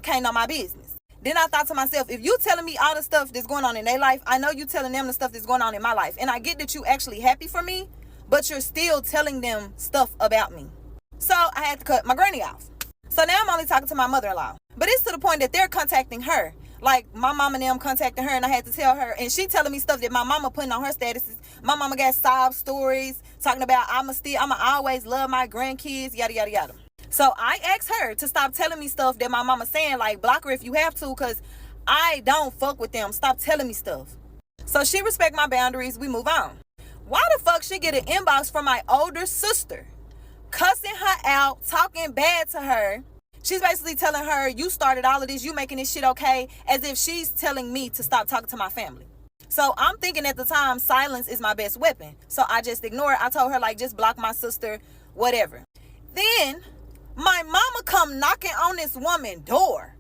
can't know my business. Then I thought to myself, if you telling me all the stuff that's going on in their life, I know you telling them the stuff that's going on in my life. And I get that you actually happy for me, but you're still telling them stuff about me. So I had to cut my granny off. So now I'm only talking to my mother-in-law. But it's to the point that they're contacting her. Like my mama and them contacting her and I had to tell her. And she telling me stuff that my mama putting on her statuses. My mama got sob stories talking about I'ma always love my grandkids, yada, yada, yada. So I asked her to stop telling me stuff that my mama saying, like block her if you have to, because I don't fuck with them. Stop telling me stuff. So she respect my boundaries. We move on. Why the fuck she get an inbox from my older sister, cussing her out, talking bad to her? She's basically telling her, you started all of this, you making this shit okay, as if she's telling me to stop talking to my family. So I'm thinking at the time, silence is my best weapon. So I just ignore it. I told her, like, just block my sister, whatever. Then my mama come knocking on this woman's door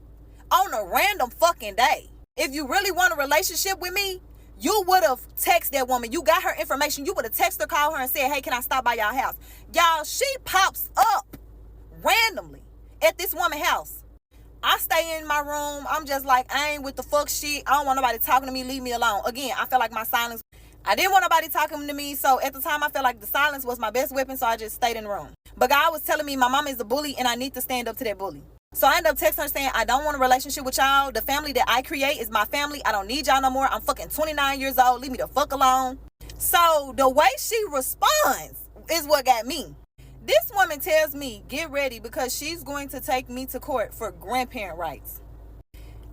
on a random fucking day. If you really want a relationship with me, you would have texted that woman. You got her information. You would have texted her, called her and said, hey, can I stop by y'all house? Y'all, she pops up randomly at this woman's house. I stay in my room. I'm just like, I ain't with the fuck shit. I don't want nobody talking to me. Leave me alone. Again, I felt like my silence. I didn't want nobody talking to me. So at the time, I felt like the silence was my best weapon. So I just stayed in the room. But God was telling me my mama is a bully and I need to stand up to that bully. So I ended up texting her saying, I don't want a relationship with y'all. The family that I create is my family. I don't need y'all no more. I'm fucking 29 years old. Leave me the fuck alone. So the way she responds is what got me. This woman tells me, get ready because she's going to take me to court for grandparent rights.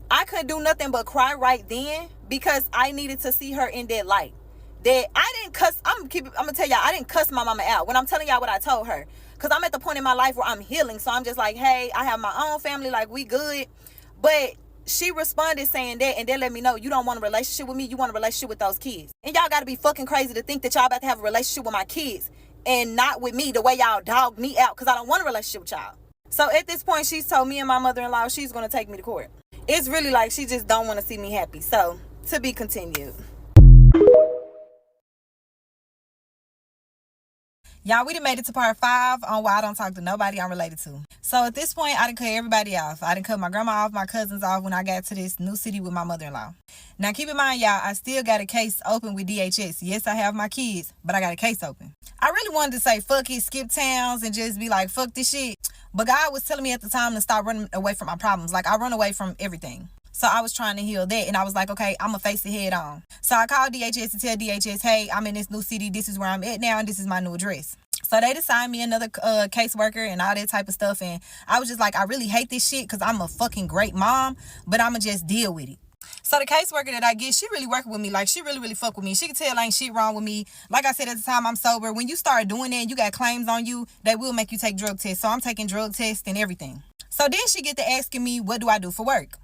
I couldn't do nothing but cry right then because I needed to see her in that light. That I didn't cuss. I'm gonna tell y'all, I didn't cuss my mama out when I'm telling y'all what I told her. Because I'm at the point in my life where I'm healing. So I'm just like, hey, I have my own family. Like, we good. But she responded saying that. And they let me know, you don't want a relationship with me. You want a relationship with those kids. And y'all got to be fucking crazy to think that y'all about to have a relationship with my kids. And not with me the way y'all dogged me out. Because I don't want a relationship with y'all. So at this point, she's told me and my mother-in-law she's going to take me to court. It's really like she just don't want to see me happy. So, to be continued. Y'all, we done made it to part 5 on why I don't talk to nobody I'm related to. So at this point, I done cut everybody off. I done cut my grandma off, my cousins off when I got to this new city with my mother-in-law. Now keep in mind, y'all, I still got a case open with DHS. Yes, I have my kids, but I got a case open. I really wanted to say fuck it, skip towns, and just be like, fuck this shit. But God was telling me at the time to stop running away from my problems. Like, I run away from everything. So I was trying to heal that, and I was like, okay, I'm going to face it head on. So I called DHS to tell DHS, hey, I'm in this new city. This is where I'm at now, and this is my new address. So they assigned me another caseworker and all that type of stuff. And I was just like, I really hate this shit because I'm a fucking great mom, but I'm going to just deal with it. So the caseworker that I get, she really working with me. Like, she really fuck with me. She can tell ain't shit wrong with me. Like I said at the time, I'm sober. When you start doing that and you got claims on you, they will make you take drug tests. So I'm taking drug tests and everything. So then she get to asking me, what do I do for work?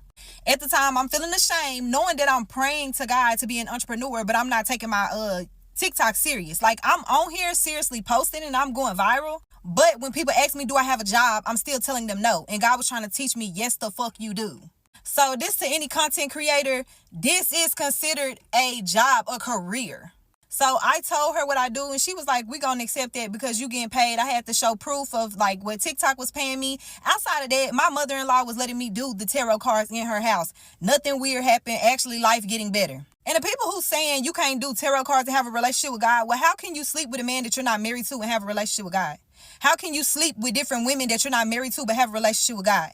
At the time, I'm feeling ashamed, knowing that I'm praying to God to be an entrepreneur, but I'm not taking my TikTok serious. Like, I'm on here seriously posting and I'm going viral. But when people ask me, do I have a job? I'm still telling them no. And God was trying to teach me, yes, the fuck you do. So this, to any content creator, this is considered a job, a career. So I told her what I do, and she was like, we gonna accept that because you getting paid. I had to show proof of like what TikTok was paying me. Outside of that, my mother-in-law was letting me do the tarot cards in her house. Nothing weird happened. Actually, life getting better. And the people who saying you can't do tarot cards and have a relationship with God, well, how can you sleep with a man that you're not married to and have a relationship with God? How can you sleep with different women that you're not married to but have a relationship with God?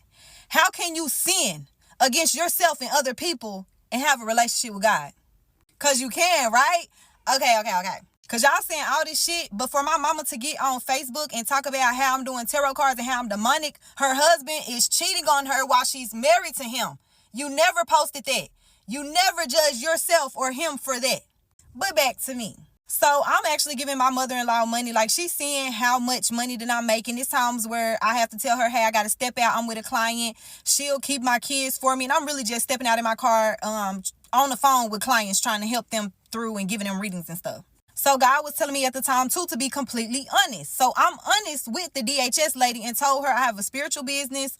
How can you sin against yourself and other people and have a relationship with God? Because you can, right? Okay. Because y'all saying all this shit, but for my mama to get on Facebook and talk about how I'm doing tarot cards and how I'm demonic, her husband is cheating on her while she's married to him. You never posted that. You never judge yourself or him for that. But back to me. So I'm actually giving my mother-in-law money. Like, she's seeing how much money that I'm making. There's times where I have to tell her, hey, I got to step out. I'm with a client. She'll keep my kids for me. And I'm really just stepping out in my car on the phone with clients, trying to help them through and giving them readings and stuff. So God was telling me at the time, too, to be completely honest. So I'm honest with the DHS lady and told her I have a spiritual business.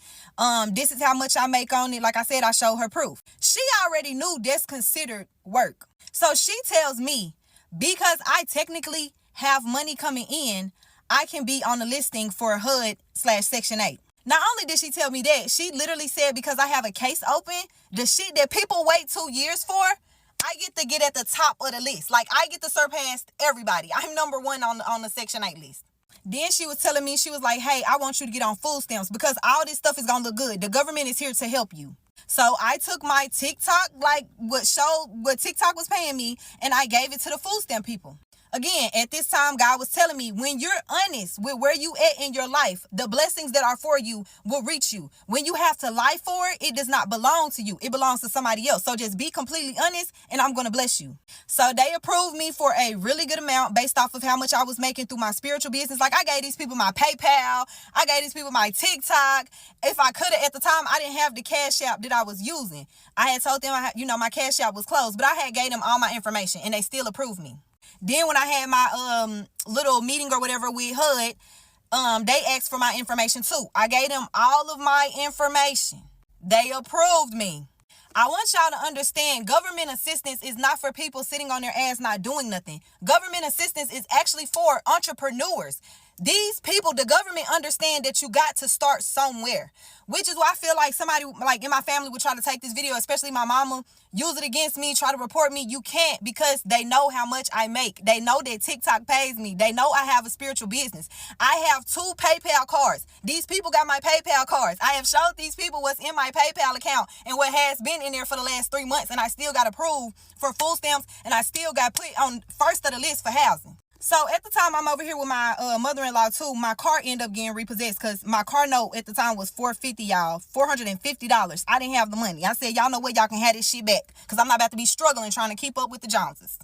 This is how much I make on it. Like I said, I showed her proof. She already knew that's considered work. So she tells me, because I technically have money coming in, I can be on the listing for HUD/Section 8. Not only did she tell me that, she literally said because I have a case open, the shit that people wait 2 years for, I get to get at the top of the list. Like, I get to surpass everybody. I'm number 1 on the Section 8 list. Then she was telling me, she was like, hey, I want you to get on food stamps because all this stuff is going to look good. The government is here to help you. So I took my TikTok, like what TikTok was paying me, and I gave it to the food stamp people. Again, at this time, God was telling me, when you're honest with where you at in your life, the blessings that are for you will reach you. When you have to lie for it, it does not belong to you. It belongs to somebody else. So just be completely honest, and I'm going to bless you. So they approved me for a really good amount based off of how much I was making through my spiritual business. Like, I gave these people my PayPal. I gave these people my TikTok. If I could have, at the time, I didn't have the Cash App that I was using. I had told them, my Cash App was closed, but I had gave them all my information, and they still approved me. Then when I had my little meeting or whatever with HUD, they asked for my information too. I gave them all of my information. They approved me. I want y'all to understand, government assistance is not for people sitting on their ass not doing nothing. Government assistance is actually for entrepreneurs. These people, the government understand that you got to start somewhere, which is why I feel like somebody like in my family would try to take this video, especially my mama, use it against me, try to report me. You can't, because they know how much I make. They know that TikTok pays me. They know I have a spiritual business. I have 2 PayPal cards. These people got my PayPal cards. I have showed these people what's in my PayPal account and what has been in there for the last 3 months, and I still got approved for food stamps, and I still got put on first of the list for housing. So at the time I'm over here with my mother-in-law too, my car ended up getting repossessed because my car note at the time was $450, y'all. $450. I didn't have the money. I said, y'all know what? Y'all can have this shit back because I'm not about to be struggling trying to keep up with the Joneses.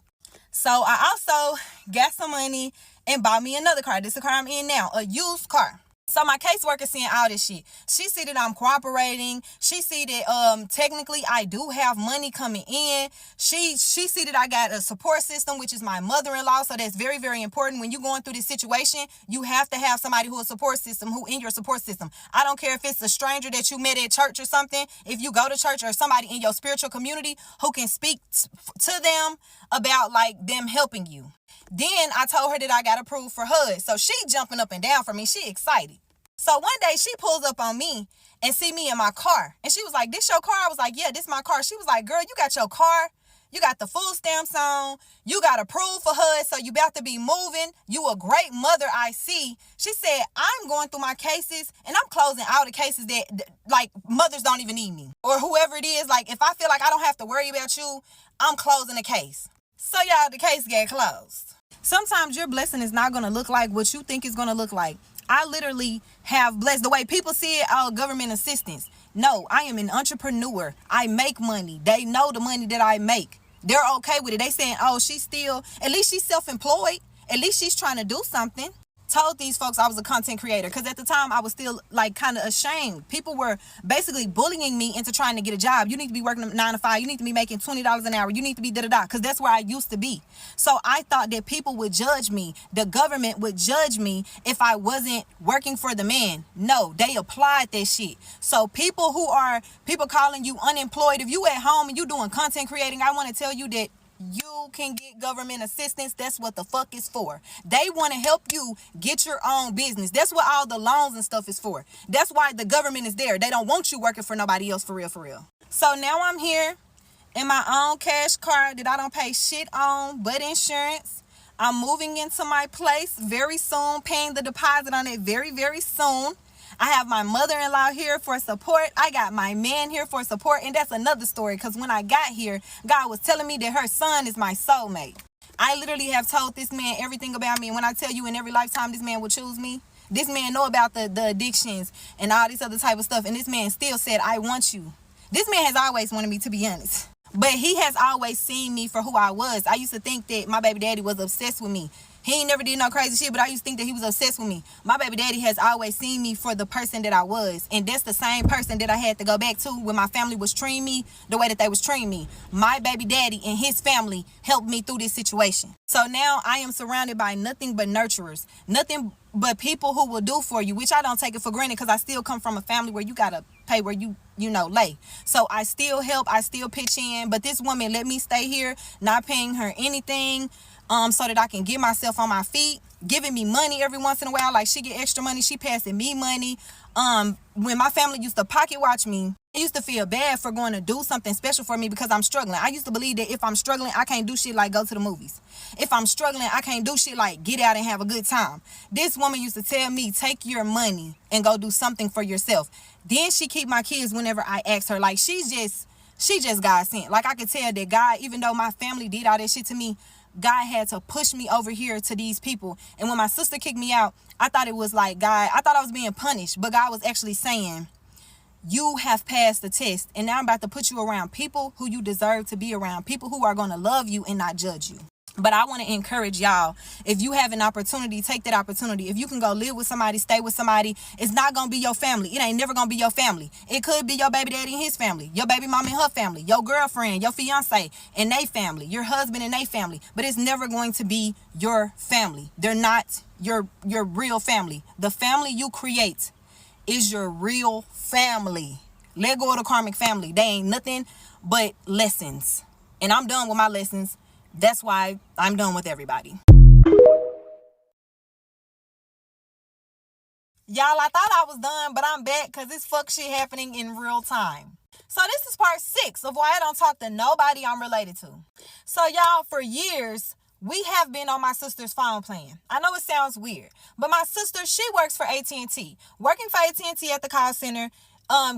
So I also got some money and bought me another car. This is the car I'm in now, a used car. So my caseworker seeing all this shit. She see that I'm cooperating. She see that technically I do have money coming in. She see that I got a support system, which is my mother-in-law. So that's very, very important. When you're going through this situation, you have to have somebody who is support system, who in your support system. I don't care if it's a stranger that you met at church or something. If you go to church, or somebody in your spiritual community who can speak to them about like them helping you. Then I told her that I got approved for HUD. So she jumping up and down for me. She excited. So one day she pulls up on me and see me in my car. And she was like, "This your car?" I was like, "Yeah, this my car." She was like, "Girl, you got your car. You got the full stamps on. You got approved for HUD, so you about to be moving. You a great mother, I see." She said, "I'm going through my cases and I'm closing all the cases that like mothers don't even need me. Or whoever it is, like if I feel like I don't have to worry about you, I'm closing the case." So y'all, the case get closed. Sometimes your blessing is not going to look like what you think it's going to look like. I literally have blessed. The way people see it, oh, government assistance. No, I am an entrepreneur. I make money. They know the money that I make. They're okay with it. They saying, "Oh, she's still, at least she's self-employed. At least she's trying to do something." Told these folks I was a content creator, because at the time I was still like kind of ashamed. People were basically bullying me into trying to get a job. You need to be working 9 to 5. You need to be making $20 an hour. You need to be da-da-da, because that's where I used to be. So I thought that people would judge me. The government would judge me if I wasn't working for the man. No, they applied that shit. So people calling you unemployed, if you at home and you doing content creating, I want to tell you that you can get government assistance. That's what the fuck is for. They want to help you get your own business. That's what all the loans and stuff is for. That's why the government is there. They don't want you working for nobody else, for real, for real. So now I'm here in my own cash card that I don't pay shit on but insurance. I'm moving into my place very soon, paying the deposit on it very, very soon. I have my mother-in-law here for support. I got my man here for support. And that's another story, because when I got here, God was telling me that her son is my soulmate. I literally have told this man everything about me. And when I tell you in every lifetime this man will choose me, this man know about the addictions and all this other type of stuff. And this man still said, "I want you." This man has always wanted me, to be honest. But he has always seen me for who I was. I used to think that my baby daddy was obsessed with me. He ain't never did no crazy shit, but I used to think that he was obsessed with me. My baby daddy has always seen me for the person that I was. And that's the same person that I had to go back to when my family was treating me the way that they was treating me. My baby daddy and his family helped me through this situation. So now I am surrounded by nothing but nurturers. Nothing but people who will do for you, which I don't take it for granted, because I still come from a family where you got to pay where you lay. So I still help. I still pitch in. But this woman let me stay here, not paying her anything. So that I can get myself on my feet, giving me money every once in a while. Like, she get extra money, she passing me money. When my family used to pocket watch me, I used to feel bad for going to do something special for me because I'm struggling. I used to believe that if I'm struggling, I can't do shit like go to the movies. If I'm struggling, I can't do shit like get out and have a good time. This woman used to tell me, "Take your money and go do something for yourself." Then she keep my kids whenever I ask her. Like, she just God sent. Like, I could tell that God, even though my family did all that shit to me, God had to push me over here to these people. And when my sister kicked me out, I thought it was like God, I thought I was being punished, but God was actually saying, "You have passed the test, and now I'm about to put you around people who you deserve to be around, people who are going to love you and not judge you." But I want to encourage y'all, if you have an opportunity, take that opportunity. If you can go live with somebody, stay with somebody, it's not going to be your family. It ain't never going to be your family. It could be your baby daddy and his family, your baby mama and her family, your girlfriend, your fiance and they family, your husband and they family. But it's never going to be your family. They're not your real family. The family you create is your real family. Let go of the karmic family. They ain't nothing but lessons. And I'm done with my lessons. That's why I'm done with everybody. Y'all, I thought I was done, but I'm back because this fuck shit happening in real time. So this is part 6 of why I don't talk to nobody I'm related to. So y'all, for years, we have been on my sister's phone plan. I know it sounds weird, but my sister, she works for AT&T. Working for AT&T at the call center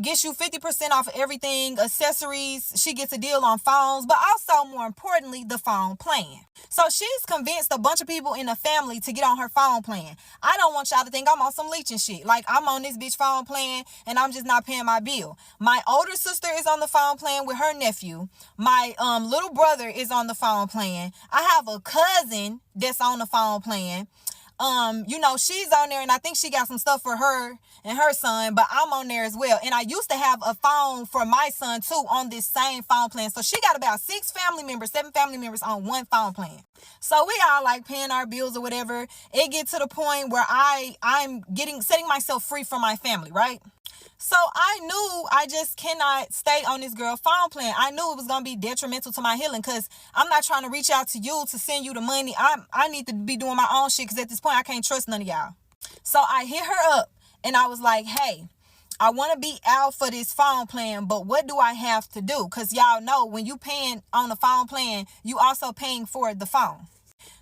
gets you 50% off of everything, accessories. She gets a deal on phones, but also, more importantly, the phone plan. So she's convinced a bunch of people in the family to get on her phone plan. I don't want y'all to think I'm on some leeching shit. Like, I'm on this bitch phone plan and I'm just not paying my bill. My older sister is on the phone plan with her nephew. My little brother is on the phone plan. I have a cousin that's on the phone plan. She's on there and I think she got some stuff for her and her son, but I'm on there as well. And I used to have a phone for my son too on this same phone plan. So she got about 7 family members on one phone plan. So we all like paying our bills or whatever. It get to the point where I'm setting myself free from my family, right? So I knew I just cannot stay on this girl phone plan. I knew it was going to be detrimental to my healing because I'm not trying to reach out to you to send you the money. I need to be doing my own shit because at this point I can't trust none of y'all. So I hit her up and I was like, hey, I want to be out for this phone plan, but what do I have to do? Because y'all know when you paying on the phone plan, you also paying for the phone.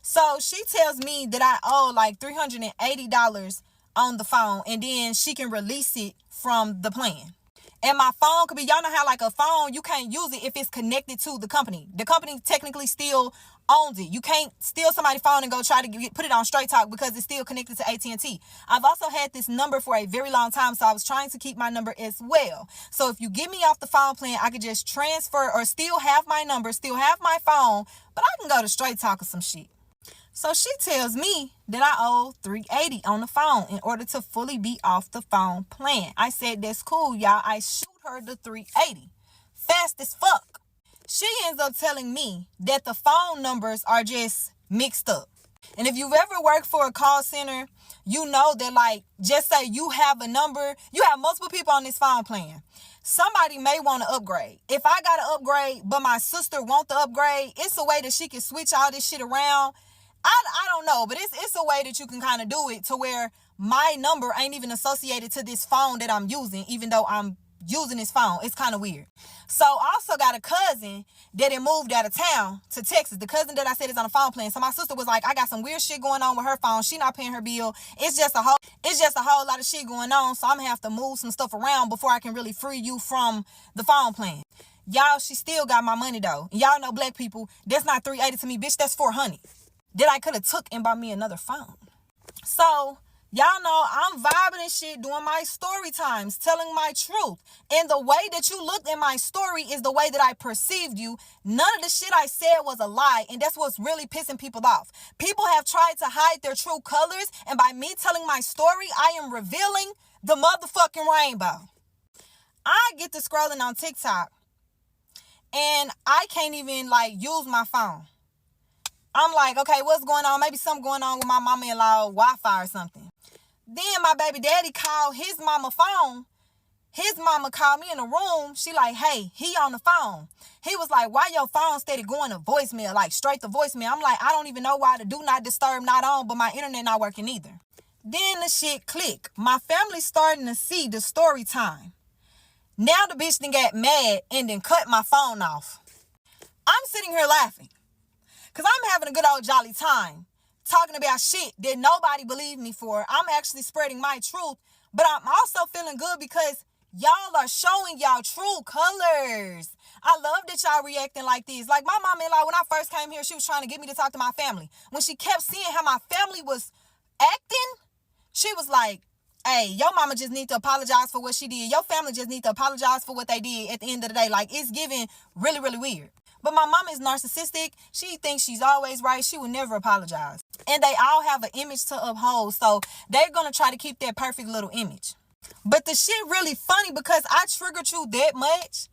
So she tells me that I owe like $380 on the phone and then she can release it from the plan. And my phone could be, y'all know how like a phone, you can't use it if it's connected to the company. The company technically still owns it. You can't steal somebody's phone and go try to put it on Straight Talk because it's still connected to AT&T. I've also had this number for a very long time, so I was trying to keep my number as well. So if you get me off the phone plan, I could just transfer or still have my number, still have my phone, but I can go to Straight Talk or some shit. So she tells me that I owe $380 on the phone in order to fully be off the phone plan. I said, that's cool, y'all. I shoot her the $380. Fast as fuck. She ends up telling me that the phone numbers are just mixed up. And if you've ever worked for a call center, you know that like, just say you have a number, you have multiple people on this phone plan. Somebody may want to upgrade. If I got to upgrade, but my sister want the upgrade, it's a way that she can switch all this shit around. I don't know, but it's a way that you can kind of do it to where my number ain't even associated to this phone that I'm using, even though I'm using this phone. It's kind of weird. So I also got a cousin that had moved out of town to Texas. The cousin that I said is on the phone plan. So my sister was like, I got some weird shit going on with her phone. She not paying her bill. It's just a whole lot of shit going on. So I'm gonna have to move some stuff around before I can really free you from the phone plan. Y'all, she still got my money though. And y'all know black people, that's not $380 to me, bitch, that's $400. That I could have took and bought me another phone. So, y'all know I'm vibing and shit, doing my story times, telling my truth. And the way that you looked in my story is the way that I perceived you. None of the shit I said was a lie, and that's what's really pissing people off. People have tried to hide their true colors, and by me telling my story, I am revealing the motherfucking rainbow. I get to scrolling on TikTok, and I can't even, use my phone. I'm like, okay, what's going on? Maybe something going on with my mama-in-law Wi-Fi or something. Then my baby daddy called his mama phone. His mama called me in the room. She like, hey, he on the phone. He was like, why your phone steady going to voicemail, like straight to voicemail? I'm like, I don't even know why the do not disturb not on, but my internet not working either. Then the shit click. My family starting to see the story time. Now the bitch then got mad and then cut my phone off. I'm sitting here laughing. Because I'm having a good old jolly time talking about shit that nobody believed me for. I'm actually spreading my truth. But I'm also feeling good because y'all are showing y'all true colors. I love that y'all reacting like this. Like my mom-in-law, when I first came here, she was trying to get me to talk to my family. When she kept seeing how my family was acting, she was like, hey, your mama just need to apologize for what she did. Your family just need to apologize for what they did at the end of the day. Like, it's giving really, really weird. But my mama is narcissistic. She thinks she's always right. She will never apologize. And they all have an image to uphold. So they're going to try to keep that perfect little image. But the shit really funny because I triggered you that much.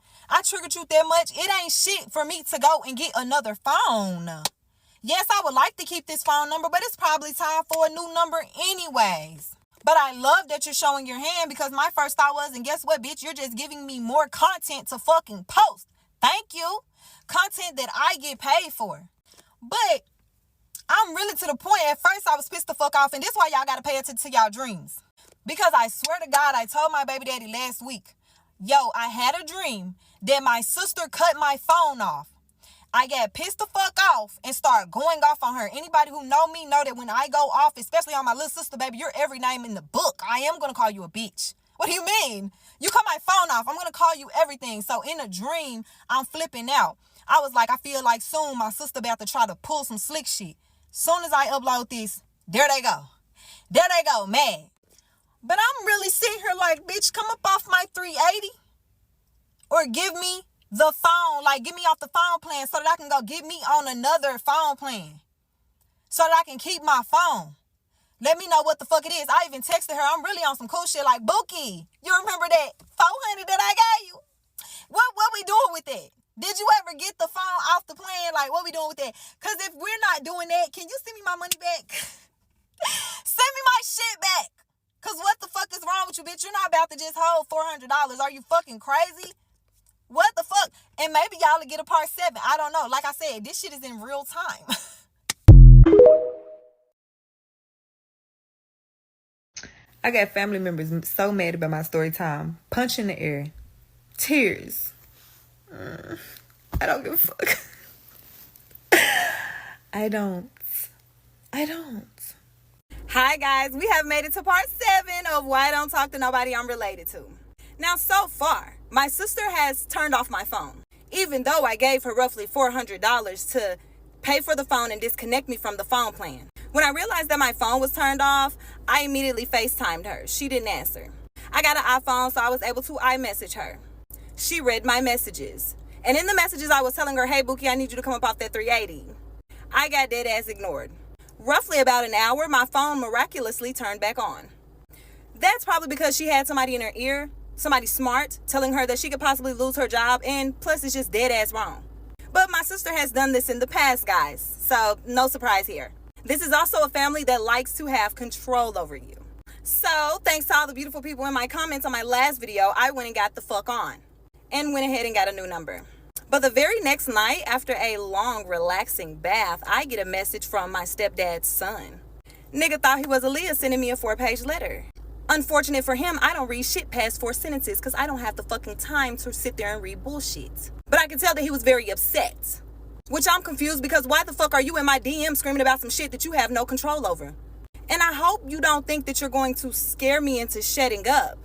It ain't shit for me to go and get another phone. Yes, I would like to keep this phone number, but it's probably time for a new number anyways. But I love that you're showing your hand because my first thought was, and guess what, bitch? You're just giving me more content to fucking post. Thank you. Content that I get paid for. But I'm really to the point. At first, I was pissed the fuck off. And this is why y'all got to pay attention to y'all dreams. Because I swear to God, I told my baby daddy last week, yo, I had a dream that my sister cut my phone off. I got pissed the fuck off and started going off on her. Anybody who know me know that when I go off, especially on my little sister, baby, you're every name in the book. I am going to call you a bitch. What do you mean? You cut my phone off. I'm going to call you everything. So in a dream, I'm flipping out. I was like, I feel like soon my sister about to try to pull some slick shit. Soon as I upload this, there they go. There they go, mad. But I'm really sitting here like, bitch, come up off my 380 or give me the phone, like get me off the phone plan so that I can go get me on another phone plan so that I can keep my phone. Let me know what the fuck it is. I even texted her. I'm really on some cool shit like, Bookie, you remember that 400 that I gave you? What we doing with that? Did you ever get the phone off the plan? Like, what we doing with that? Because if we're not doing that, can you send me my money back? Send me my shit back. Because what the fuck is wrong with you, bitch? You're not about to just hold $400. Are you fucking crazy? What the fuck? And maybe y'all will get a part 7. I don't know. Like I said, this shit is in real time. I got family members so mad about my story time. Punch in the air. Tears. I don't give a fuck. I don't. Hi guys, we have made it to part 7 of Why I Don't Talk to Nobody I'm Related to. Now so far, my sister has turned off my phone. Even though I gave her roughly $400 to pay for the phone and disconnect me from the phone plan. When I realized that my phone was turned off, I immediately FaceTimed her. She didn't answer. I got an iPhone, so I was able to iMessage her. She read my messages. And in the messages, I was telling her, hey, Bookie, I need you to come up off that 380. I got dead ass ignored. Roughly about an hour, my phone miraculously turned back on. That's probably because she had somebody in her ear, somebody smart, telling her that she could possibly lose her job, and plus it's just dead ass wrong. But my sister has done this in the past, guys, so no surprise here. This is also a family that likes to have control over you. So, thanks to all the beautiful people in my comments on my last video, I went and got the fuck on. And went ahead and got a new number. But the very next night, after a long, relaxing bath, I get a message from my stepdad's son. Nigga thought he was Aaliyah sending me a 4-page letter. Unfortunate for him, I don't read shit past 4 sentences because I don't have the fucking time to sit there and read bullshit. But I could tell that he was very upset. Which I'm confused because why the fuck are you in my DM screaming about some shit that you have no control over? And I hope you don't think that you're going to scare me into shutting up.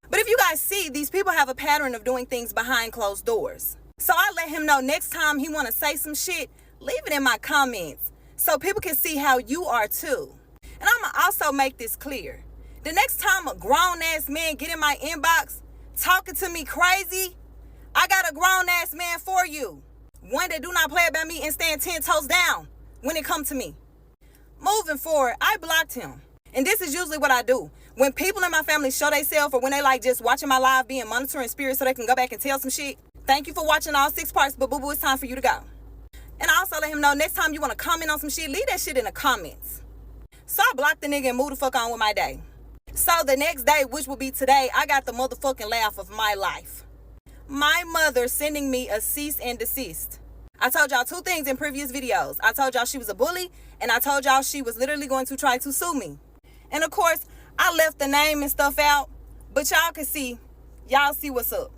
But if you guys see, these people have a pattern of doing things behind closed doors. So I let him know next time he want to say some shit, leave it in my comments so people can see how you are too. And I'm going to also make this clear. The next time a grown-ass man get in my inbox talking to me crazy, I got a grown-ass man for you. One that do not play about me and stand 10 toes down when it comes to me. Moving forward, I blocked him. And this is usually what I do. When people in my family show themselves or when they like just watching my live being monitoring spirits so they can go back and tell some shit, thank you for watching all 6 parts, but boo-boo, it's time for you to go. And I also let him know next time you want to comment on some shit, leave that shit in the comments. So I blocked the nigga and moved the fuck on with my day. So the next day, which will be today, I got the motherfucking laugh of my life. My mother sending me a cease and desist. I told y'all 2 things in previous videos. I told y'all she was a bully, and I told y'all she was literally going to try to sue me. And of course, I left the name and stuff out, but y'all can see, y'all see what's up.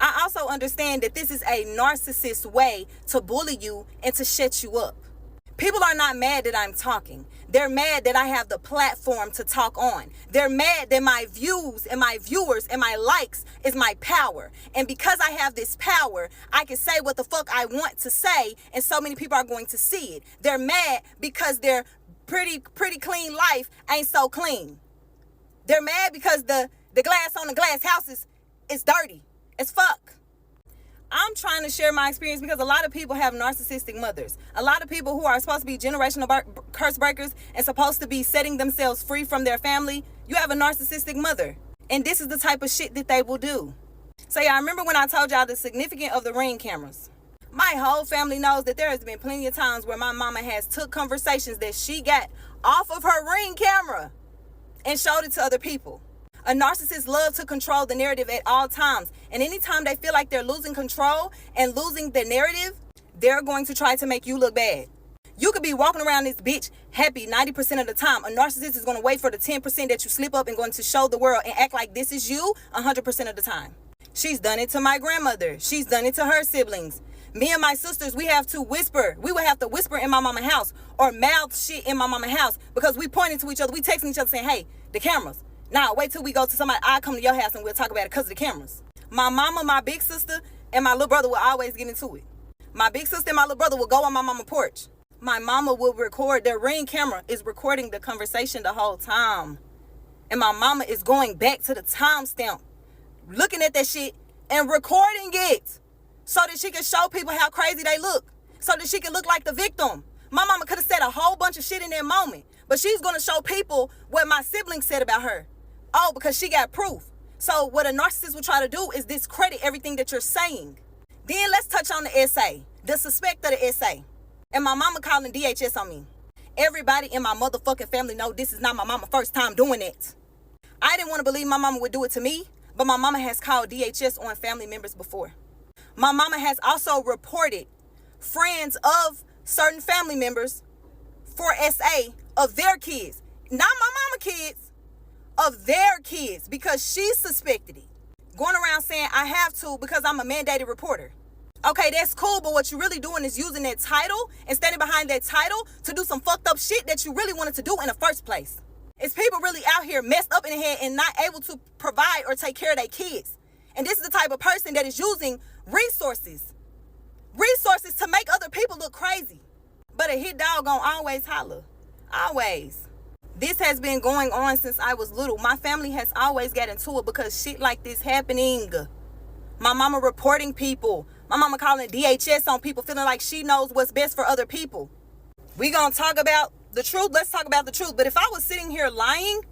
I also understand that this is a narcissist way to bully you and to shut you up. People are not mad that I'm talking. They're mad that I have the platform to talk on. They're mad that my views and my viewers and my likes is my power. And because I have this power, I can say what the fuck I want to say, and so many people are going to see it. They're mad because their pretty clean life ain't so clean. They're mad because the glass on the glass houses is dirty as fuck. I'm trying to share my experience because a lot of people have narcissistic mothers. A lot of people who are supposed to be generational curse breakers and supposed to be setting themselves free from their family, you have a narcissistic mother. And this is the type of shit that they will do. So yeah, I remember when I told y'all the significance of the Ring cameras. My whole family knows that there has been plenty of times where my mama has took conversations that she got off of her Ring camera and showed it to other people. A narcissist loves to control the narrative at all times. And anytime they feel like they're losing control and losing the narrative, they're going to try to make you look bad. You could be walking around this bitch happy 90% of the time. A narcissist is going to wait for the 10% that you slip up and going to show the world and act like this is you 100% of the time. She's done it to my grandmother. She's done it to her siblings. Me and my sisters, we have to whisper. We would have to whisper in my mama's house or mouth shit in my mama's house because we pointing to each other. We texting each other saying, hey, the cameras. Now, wait till we go to somebody. I'll come to your house and we'll talk about it because of the cameras. My mama, my big sister, and my little brother will always get into it. My big sister and my little brother will go on my mama's porch. My mama will record. Their Ring camera is recording the conversation the whole time. And my mama is going back to the timestamp, looking at that shit and recording it so that she can show people how crazy they look, so that she can look like the victim. My mama could have said a whole bunch of shit in that moment, But she's going to show people what my siblings said about her. Oh, because she got proof. So what a narcissist will try to do is discredit everything that you're saying. Then let's touch on the essay, the suspect of the essay. And my mama calling DHS on me. Everybody in my motherfucking family know this is not my mama's first time doing it. I didn't want to believe my mama would do it to me, but my mama has called DHS on family members before. My mama has also reported friends of certain family members for SA of their kids. Not my mama kids, of their kids, because she suspected it. Going around saying I have to because I'm a mandated reporter. Okay, that's cool, but what you're really doing is using that title and standing behind that title to do some fucked up shit that you really wanted to do in the first place. It's people really out here messed up in the head and not able to provide or take care of their kids. And this is the type of person that is using resources to make other people look crazy. But a hit dog gonna always holler. Always. This has been going on since I was little. My family has always got into it because shit like this happening. My mama reporting people. My mama calling DHS on people, feeling like she knows what's best for other people. We gonna talk about the truth. Let's talk about the truth. But if I was sitting here lying,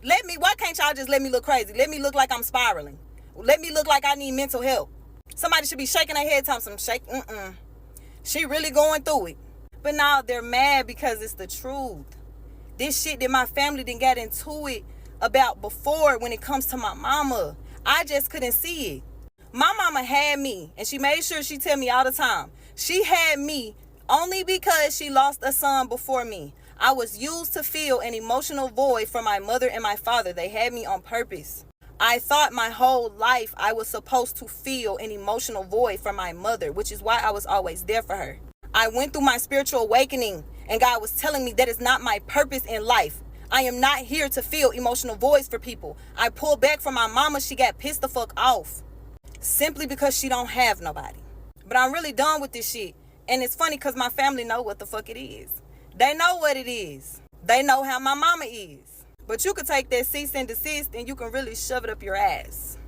why can't y'all just let me look crazy? Let me look like I'm spiraling. Let me look like I need mental help. Somebody should be shaking their head, telling some shake. She really going through it. But now they're mad because it's the truth. This shit that my family didn't get into it about before when it comes to my mama. I just couldn't see it. My mama had me, and she made sure she tell me all the time. She had me only because she lost a son before me. I was used to fill an emotional void for my mother and my father. They had me on purpose. I thought my whole life I was supposed to feel an emotional void for my mother, which is why I was always there for her. I went through my spiritual awakening, and God was telling me that is not my purpose in life. I am not here to fill emotional voids for people. I pulled back from my mama. She got pissed the fuck off simply because she don't have nobody. But I'm really done with this shit. And it's funny because my family know what the fuck it is. They know what it is. They know how my mama is. But you could take that cease and desist and you can really shove it up your ass.